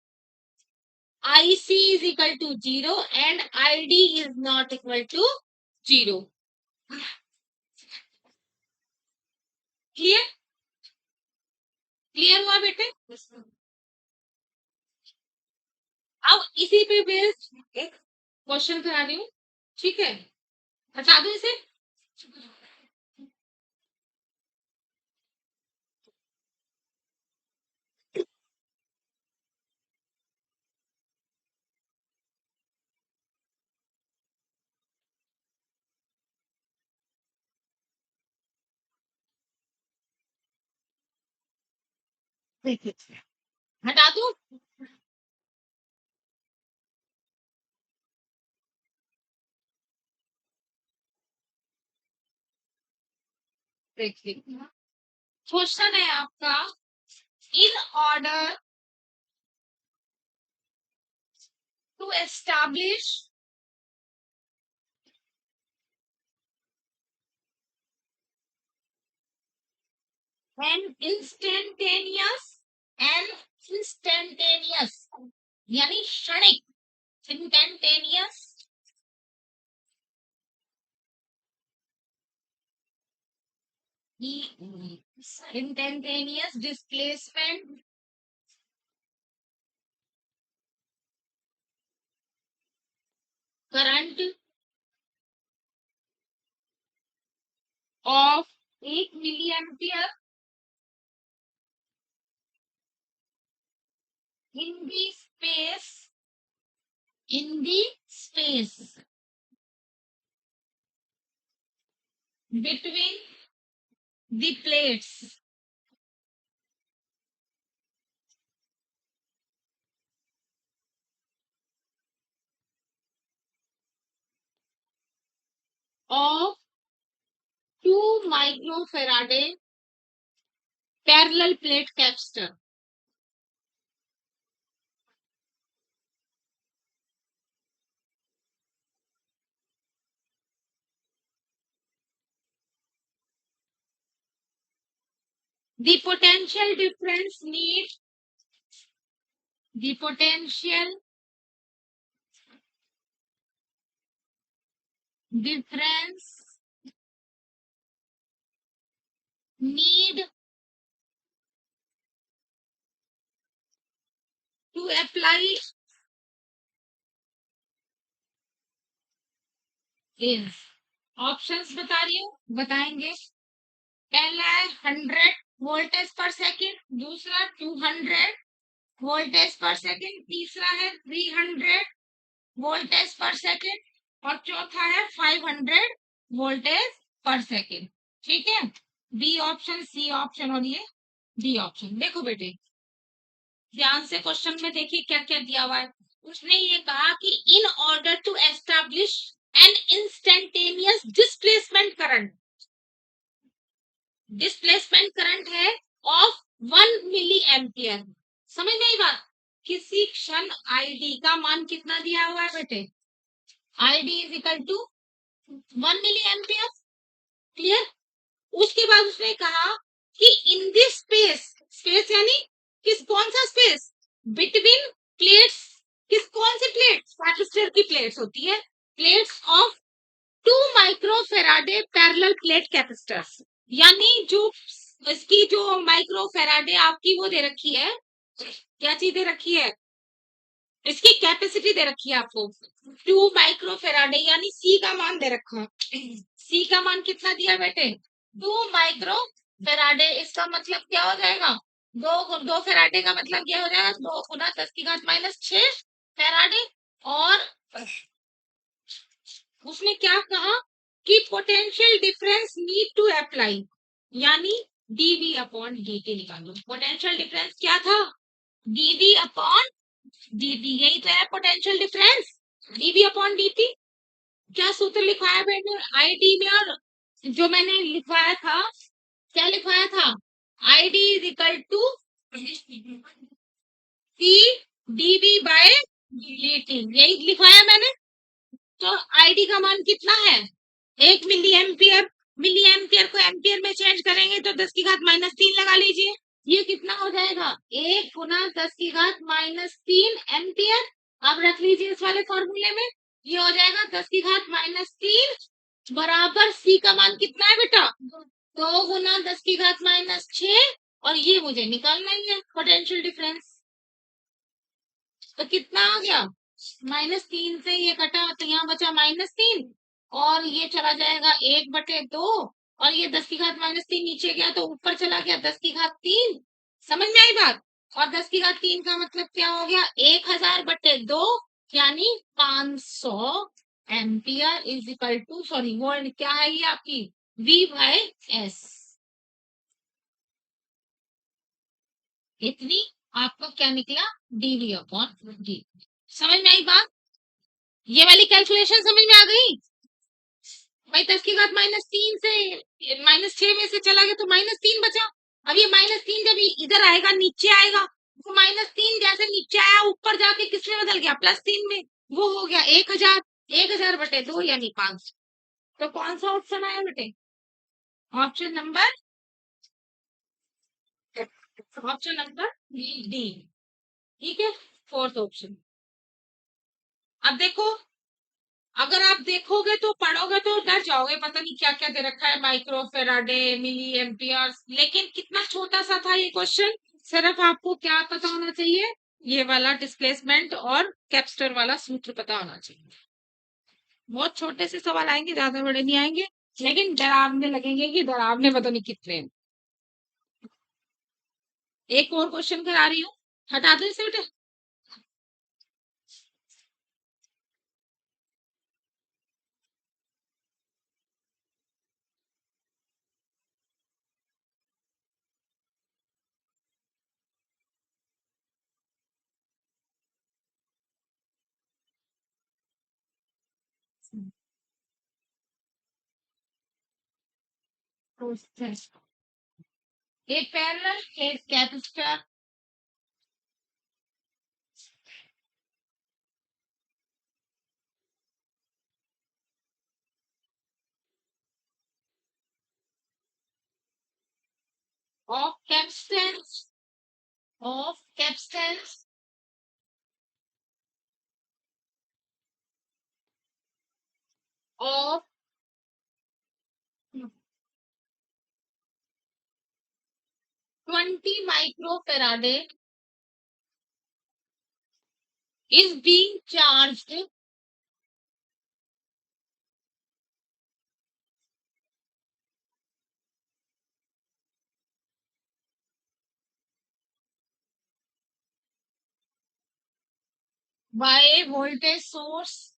IC is equal to zero and ID is not equal to zero. Clear, clear हुआ बेटे। अब इसी पे बेस एक क्वेश्चन करा रही हूँ, ठीक है, हटा दो इसे। हटा दो। देखिए क्वेश्चन है आपका, in order to establish an instantaneous यानी क्षणिक, instantaneous instantaneous displacement current of 1 milli ampere in the space between the plates of 2 microfarad parallel plate capacitor. The potential difference need the potential difference need to apply is, options बता रही हूँ, बताएंगे। पहला है 100 voltage पर second, दूसरा 200 voltage पर second, तीसरा है 300 वोल्टेज पर सेकंड और चौथा है 500 वोल्टेज पर सेकंड। ठीक है, बी ऑप्शन, सी ऑप्शन और ये डी ऑप्शन। देखो बेटे ध्यान से क्वेश्चन में देखिए क्या क्या दिया हुआ है। उसने ये कहा कि in order to establish an instantaneous displacement current है ऑफ 1 मिली एम्पियर। समझ में आई बात, किसी क्षण आईडी का मान कितना दिया हुआ है बेटे, ID is equal to 1 milli ampere. Clear, उसके बाद उसने कहा कि इन दिस स्पेस यानी कौन सा स्पेस, बिटवीन प्लेट्स, कौन सी प्लेट्स, कैपेसिटर की प्लेट्स होती है, plates of 2 microfarad parallel plate capacitors, यानी जो इसकी जो माइक्रोफेराडे आपकी वो दे रखी है, क्या चीज दे रखी है, इसकी कैपेसिटी दे रखी है आपको 2 माइक्रोफेराडे, यानी सी का मान दे रखा है। सी का मान कितना दिया बेटे, 2 माइक्रोफेराडे। इसका मतलब क्या हो जाएगा, दो फेराडे का मतलब क्या हो जाएगा, 2 × 10⁻⁶ फेराडे। और उसने क्या कहा कि potential difference need to apply, यानी डीवी अपॉन डीटी निकालो। पोटेंशियल डिफरेंस क्या था? डीवी अपॉन डीटी, यही तो है potential difference, dv upon dt. क्या सूत्र लिखवाया मैंने आईडी में, और जो मैंने लिखवाया था, क्या लिखवाया था? ID is equal to C dv by dt, यही लिखवाया मैंने। तो आईडी का मान कितना है? 1 मिली एम्पियर। मिली एम्पियर को एम्पियर में चेंज करेंगे तो 10 की घात -3 लगा लीजिए। ये कितना हो जाएगा? 1 × 10 की घात -3 एम्पियर। अब रख लीजिए इस वाले फॉर्मूले में। ये हो जाएगा 10 की घात -3 बराबर सी का मान कितना है बेटा? 2 × 10 की घात -6। और ये मुझे निकालना ही है पोटेंशियल डिफरेंस। तो कितना आ गया? -3 से ये कटा तो यहाँ बचा -3, और ये चला जाएगा 1/2। और ये 10 की घात -3 नीचे गया तो ऊपर चला गया 10 की घात 3। समझ में आई बात? और 10 की घात 3 का मतलब क्या हो गया? 1000/2, यानी 500 ampere is equal to, sorry वो क्या है ये आपकी V/S। इतनी आपको क्या निकला? Dv upon d. समझ में आई बात? ये वाली कैलकुलेशन समझ में आ गई भाई? 10 की घात -3 से -6 में से चला गया तो -3 बचा। अब ये -3 जब इधर आएगा, नीचे आएगा, तो -3 जैसे नीचे आया ऊपर जाके किस में बदल गया? +3 में। वो हो गया 1000। 1000/2 यानी 500। तो कौन सा ऑप्शन आया बेटे? Option number option number D. ठीक है, फोर्थ ऑप्शन। अब देखो, अगर आप देखोगे तो पढ़ोगे तो डर जाओगे, पता नहीं क्या क्या दे रखा है, माइक्रो फेराडे, मिली एम्पियर, लेकिन कितना छोटा सा था ये क्वेश्चन। सिर्फ आपको क्या पता होना चाहिए? ये वाला डिस्प्लेसमेंट और कैपेसिटर वाला सूत्र पता होना चाहिए। बहुत छोटे से सवाल आएंगे, ज्यादा बड़े नहीं आएंगे, लेकिन डरावने लगेंगे कि डरावने पता नहीं कितने हैं। एक और क्वेश्चन करा रही हूँ, हटा दो इसे बेटा। एक पैरेलल एक capacitor of capstans of capstans of 20 microfarad is being charged by a voltage source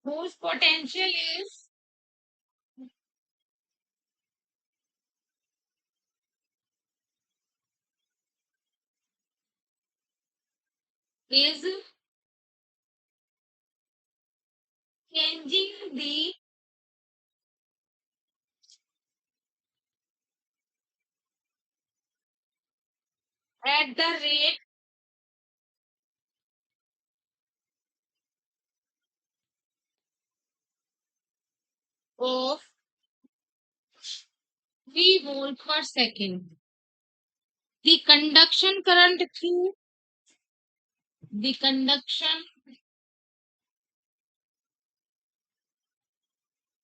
whose potential is changing the at the rate of 3 volt per second. The conduction current through the conduction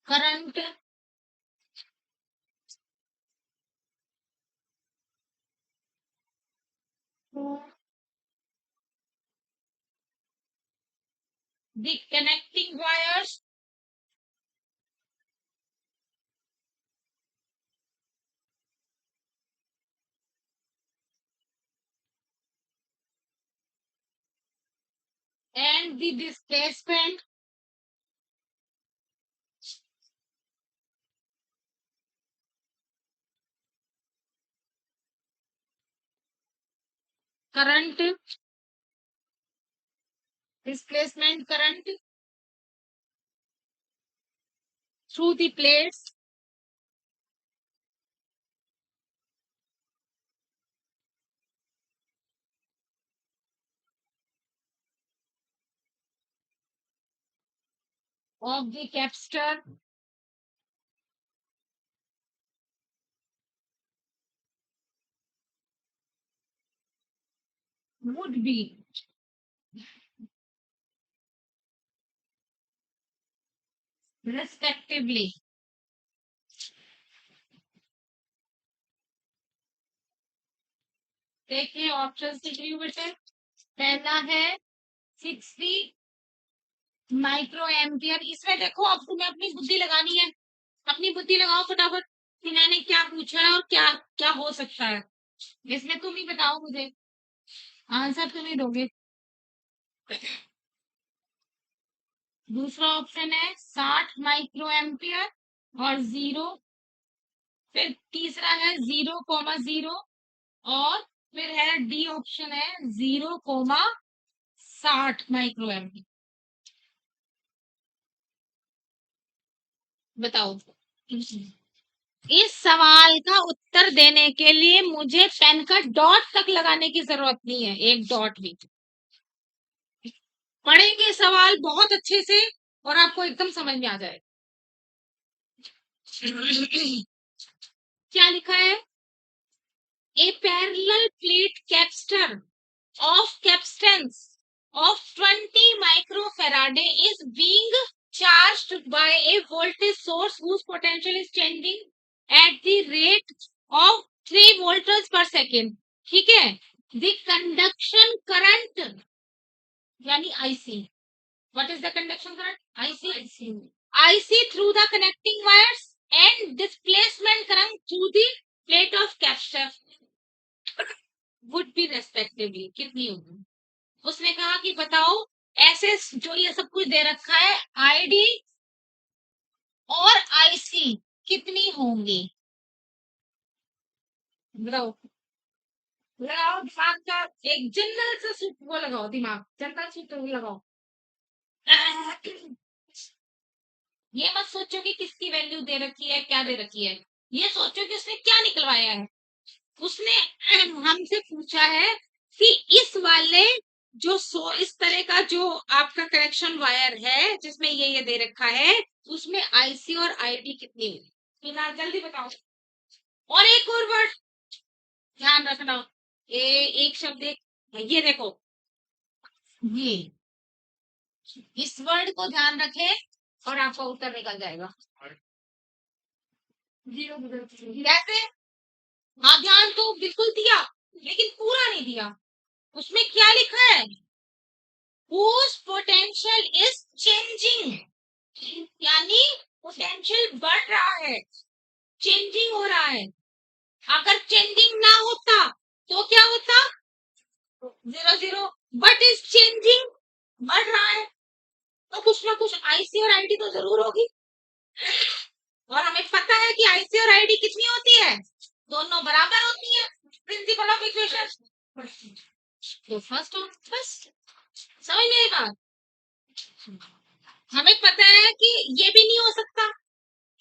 current through the connecting wires and the displacement current displacement current through the plates of the capacitor would be respectively. देखिए option से review बेटे। पहला है 60 micro ampere. इसमें देखो अब तुम्हें अपनी बुद्धि लगानी है, अपनी बुद्धि लगाओ फटाफट कि मैंने क्या पूछा है और क्या क्या हो सकता है। इसमें तुम ही बताओ मुझे, आंसर तुम ही दोगे। दूसरा ऑप्शन है 60 माइक्रो एम्पियर और 0। फिर तीसरा है 0,0 और फिर है डी ऑप्शन है 0,60 माइक्रो एम्पियर। बताओ। इस सवाल का उत्तर देने के लिए मुझे पेन का डॉट तक लगाने की जरूरत नहीं है, एक डॉट भी। पढ़ेंगे सवाल बहुत अच्छे से और आपको एकदम समझ में आ जाए। क्या लिखा है? A parallel plate capacitor of capacitance of 20 microfarad is being charged by a voltage source whose potential is changing at the rate of 3 volts per second। ठीक है। the conduction current यानी IC, what is the conduction current? IC through the connecting wires and displacement current through the plate of capacitor would be respectively कितनी होगी? उसने कहा कि बताओ ऐसे जो ये सब कुछ दे रखा है आईडी और आईसी कितनी होंगी? बताओ, लगाओ दिमाग का एक जनरल सा सूत्र वो लगाओ, दिमाग जनरल सूत्र वो लगाओ। ये मत सोचो कि किसकी वैल्यू दे रखी है क्या दे रखी है, ये सोचो कि उसने क्या निकलवाया है। उसने हमसे पूछा है कि इस वाले जो इस तरह का जो आपका कनेक्शन वायर है जिसमें ये दे रखा है उसमें आईसी और आईडी कितनी होगी? तो ना जल्दी बताओ। और एक और वर्ड ध्यान रखना, एक शब्द ये देखो, ये इस वर्ड को ध्यान रखे और आपका उत्तर निकल जाएगा। कैसे? हाँ ध्यान तो बिल्कुल दिया लेकिन पूरा नहीं दिया। उसमें क्या लिखा है? whose potential is changing, यानी पोटेंशियल बढ़ रहा है, चेंजिंग हो रहा है। अगर चेंजिंग ना होता तो क्या होता? 0,0। बट इज चेंजिंग, बढ़ रहा है, तो कुछ ना कुछ आईसी और आईडी तो जरूर होगी। और हमें पता है कि आईसी और आईडी कितनी होती है? दोनों बराबर होती है। Principle of equation. तो फर्स्ट समझ में आई बात? हमें पता है कि ये भी नहीं हो सकता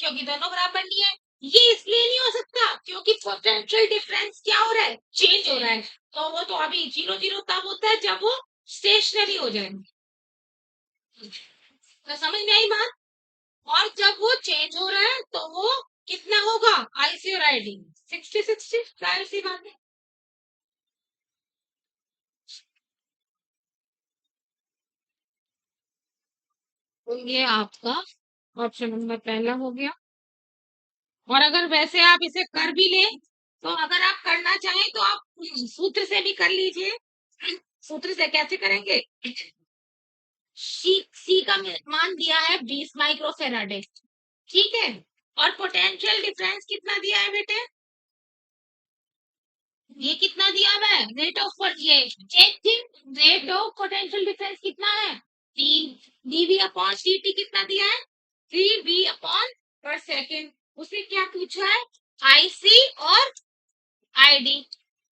क्योंकि दोनों बराबर नहीं है। ये इसलिए नहीं हो सकता क्योंकि पोटेंशियल डिफरेंस क्या हो रहा है? चेंज हो रहा है। तो वो तो अभी 0,0 तब होता है जब वो स्टेशनरी हो जाए। तो समझ में आई बात? और जब वो चेंज हो रहा है तो वो कितना होगा? आईसी और आईडी 60-60, जाहिर सी बात है। तो ये आपका ऑप्शन नंबर पहला हो गया। और अगर वैसे आप इसे कर भी ले तो अगर आप करना चाहें तो आप सूत्र से भी कर लीजिए। सूत्र से कैसे करेंगे? सी का मान दिया है 20 माइक्रोफेराडे, ठीक है। और पोटेंशियल डिफरेंस कितना दिया है बेटे? ये कितना दिया है रेट ऑफ ये changing rate of potential difference कितना है 3 dV अपॉन dt कितना दिया है 3V अपॉन पर सेकेंड। उसने क्या पूछा है IC और ID।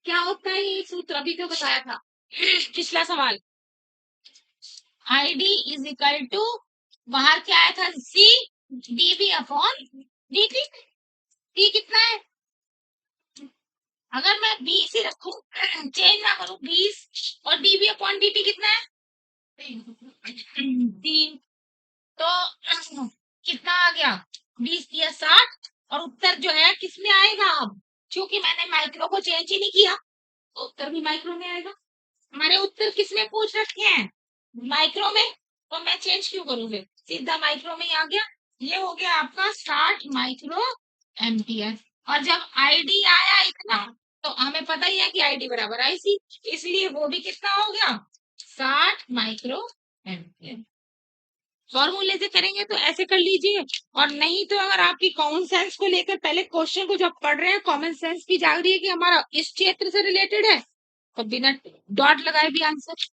क्या होता है ये सूत्र अभी तो बताया था पिछला सवाल। ID इज इक्वल टू बाहर क्या आया था C dV upon dt। T कितना है अगर मैं 20 ही रखूं चेंज ना करूं 20 और dV अपॉन dt कितना है 3। तो कितना आ गया 20 दिया 60 और उत्तर जो है किसमें आएगा अब क्योंकि मैंने माइक्रो को चेंज ही नहीं किया तो उत्तर भी माइक्रो में आएगा। हमारे उत्तर किसमें पूछ रखे हैं माइक्रो में तो मैं चेंज क्यों करूं फिर सीधा माइक्रो में ही आ गया। ये हो गया आपका 60 माइक्रो एम्पियर। और जब आईडी आया इतना तो हमें पता ही है कि आईडी बराबर आईसी इसलिए वो भी कितना हो गया 60 माइक्रो एम्पियर। फॉर्मूले से करेंगे तो ऐसे कर लीजिए और नहीं तो अगर आपकी कॉमन सेंस को लेकर पहले क्वेश्चन को जब पढ़ रहे हैं कॉमन सेंस भी जाग रही है कि हमारा इस क्षेत्र से रिलेटेड है तो बिना डॉट लगाए भी आंसर।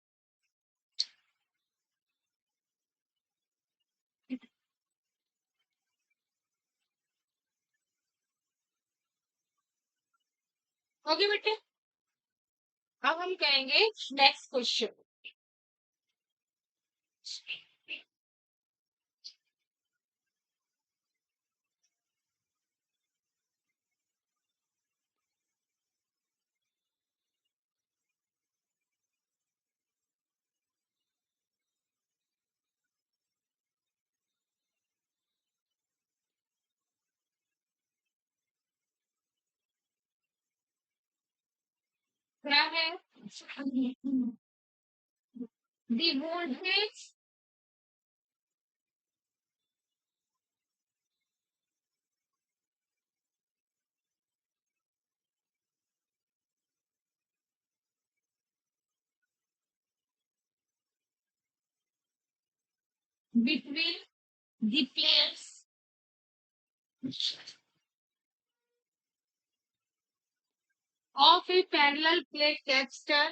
ओके बेटे अब हम करेंगे नेक्स्ट क्वेश्चन। क्या है दी voltage between the plates of a parallel plate capacitor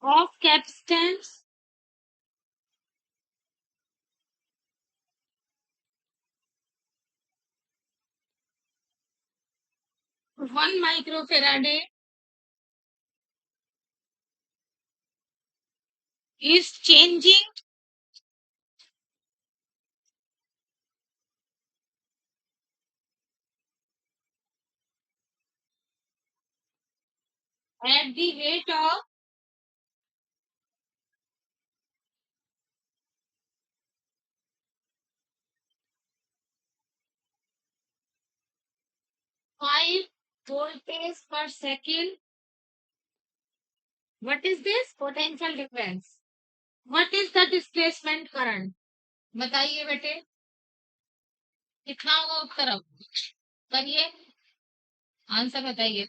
of capacitance one microfarad is changing at the rate of 5 voltage per second. What is this potential difference? What is the displacement current? बताइए बेटे कितना होगा उत्तर अब करिए answer बताइए।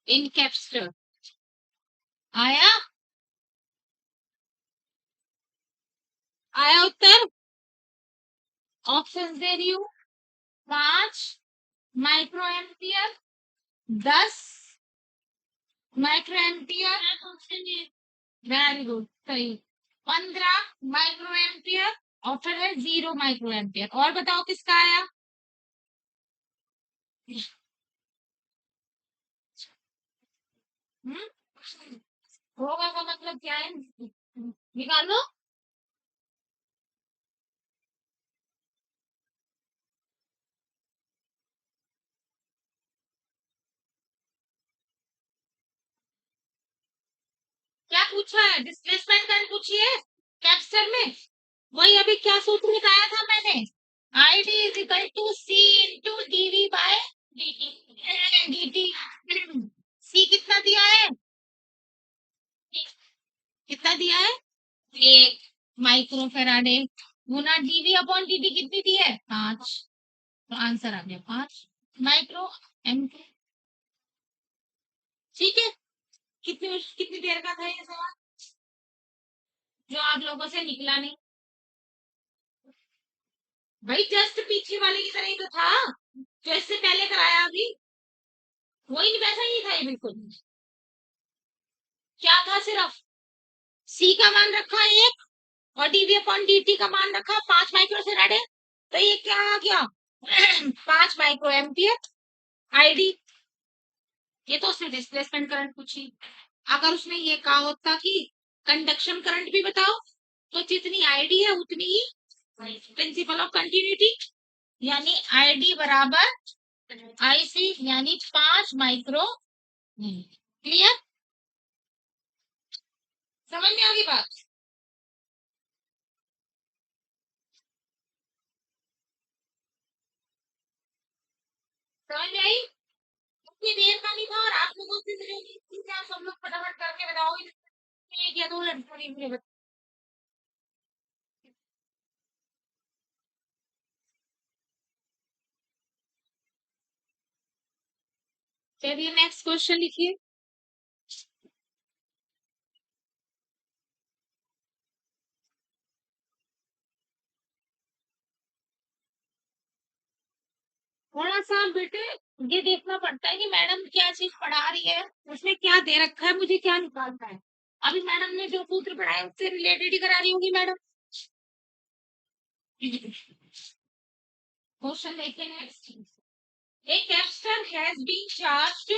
इन कैप्स्टर आया आया उत्तर option दे रही हूँ 5 micro ampere 10 micro ampere very good सही 15 माइक्रो एम्पियर और फिर है 0 माइक्रो एम्पियर। और बताओ किसका आया हम्म होगा का मतलब क्या है निकालो। क्या पूछा है डिस्प्लेसमेंट करंट पूछिए कैप्चर में वही अभी क्या सूत्र बताया था मैंने ID is equal to C into dv by d d C कितना दिया है कितना दिया है 1 माइक्रोफेराडे गुना डीवी अपॉन dt कितनी दी है 5, तो आंसर आ गया 5 माइक्रो एम्पीयर। ठीक है, कितनी देर का था ये सवाल जो आप लोगों से निकला नहीं? भाई जस्ट पीछे वाले की तरह ही तो था जो इससे पहले कराया अभी, वही वैसा ही था ये बिल्कुल। क्या था, सिर्फ सी का मान रखा है एक और डीवी अपॉन dt का मान रखा 5 माइक्रोफेराड है, तो ये क्या आ गया 5 माइक्रो एम्पियर आईडी। ये तो उसने डिस्प्लेसमेंट करंट पूछी। अगर उसने ये कहा होता कि कंडक्शन करंट भी बताओ, तो जितनी आईडी है उतनी ही प्रिंसिपल ऑफ कंटिन्यूटी, यानी आईडी बराबर आईसी, यानी 5 माइक्रो। क्लियर, समझ में आ गई बात? समझ में आई? उतनी देर का नहीं था और आप लोगों से जो चीजें आप सब लोग फटाफट करके बताओगे, एक या दो लड़कों ने चलिए नेक्स्ट क्वेश्चन लिखिए। थोड़ा सा बेटे ये देखना पड़ता है कि मैडम क्या चीज पढ़ा रही है, उसमें क्या दे रखा है, मुझे क्या निकालना है। अभी मैडम ने जो सूत्र पढ़ाया उससे रिलेटेड ही करा रही होगी मैडम। क्वेश्चन देखिए next. A capsule has been charged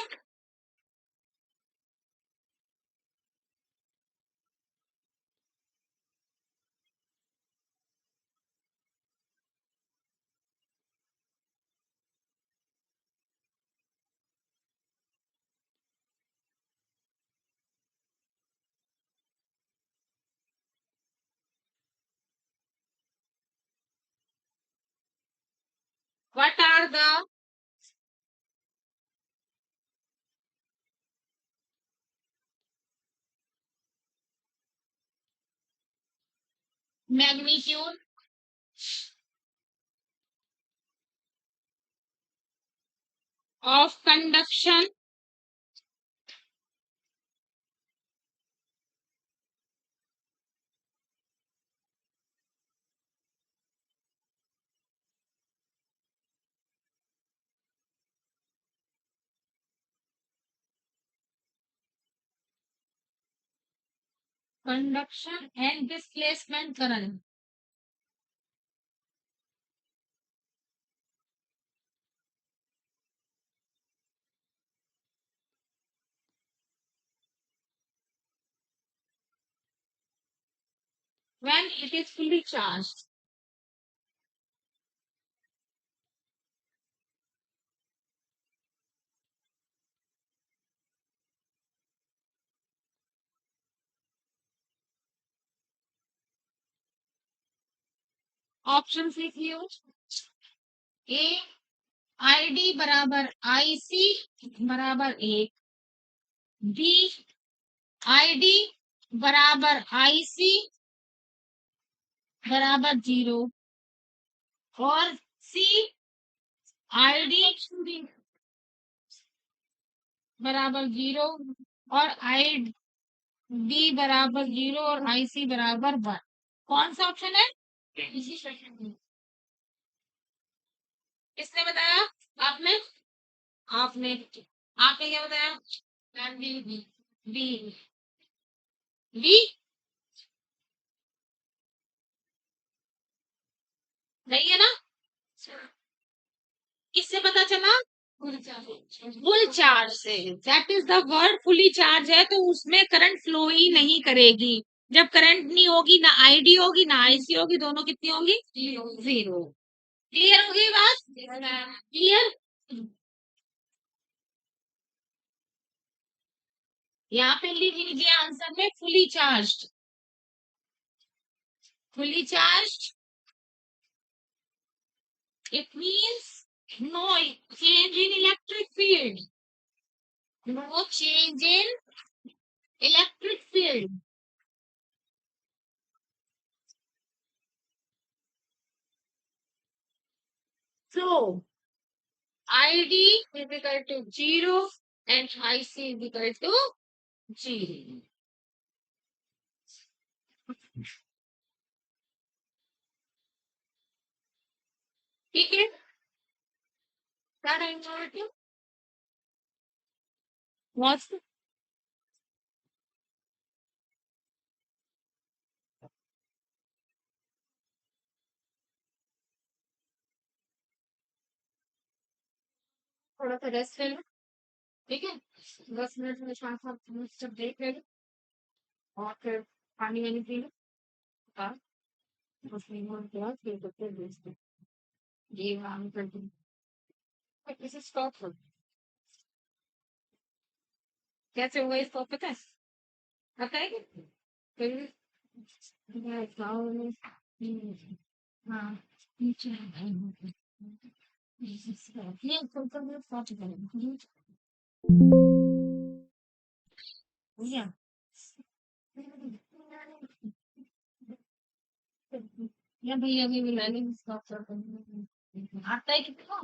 what are the magnitude of conduction conduction and displacement current? When it is fully charged? Option लिख लियो। ए आईडी बराबर आईसी बराबर 1, बी आईडी बराबर आईसी बराबर 0, और सी आईडी बराबर 0 और आई डी बराबर 0 और आईसी बराबर 1। कौन सा ऑप्शन है? इसी सेशन में। किसने बताया? आपने आपने आपने क्या बताया? बी बी बी बी नहीं है ना? किससे पता चला? फुल चार्ज से। That is the word, fully charge है तो उसमें करंट फ्लो ही नहीं करेगी। जब करंट नहीं होगी ना आईडी होगी ना आईसी होगी, दोनों कितनी होगी? 0। क्लियर होगी बात? क्लियर। यहाँ पे लिख लीजिए आंसर में fully charge. Fully charge it means no change in electric field, no change in electric field। So ID is equal to 0 and IC is equal to 0. ठीक है, क्या इंफॉर्मेटिव मस्त। थोड़ा सा रेस्ट ले लो, ठीक है, 10 मिनट में 5-7 मिनट सब देख ले लो और फिर पानी वानी पी लो। हाँ, 10 मिनट के बाद फिर करते हैं रेस्ट। ये काम कर दूँ, इसे स्टॉप कर। कैसे होगा इसको पता है? पता है कि फिर मैं गाँव में हाँ नीचे ये फुलका में स्टार्ट करेंगे भैया। या भैया भी मिला लेंगे स्टॉप कर आता है कितना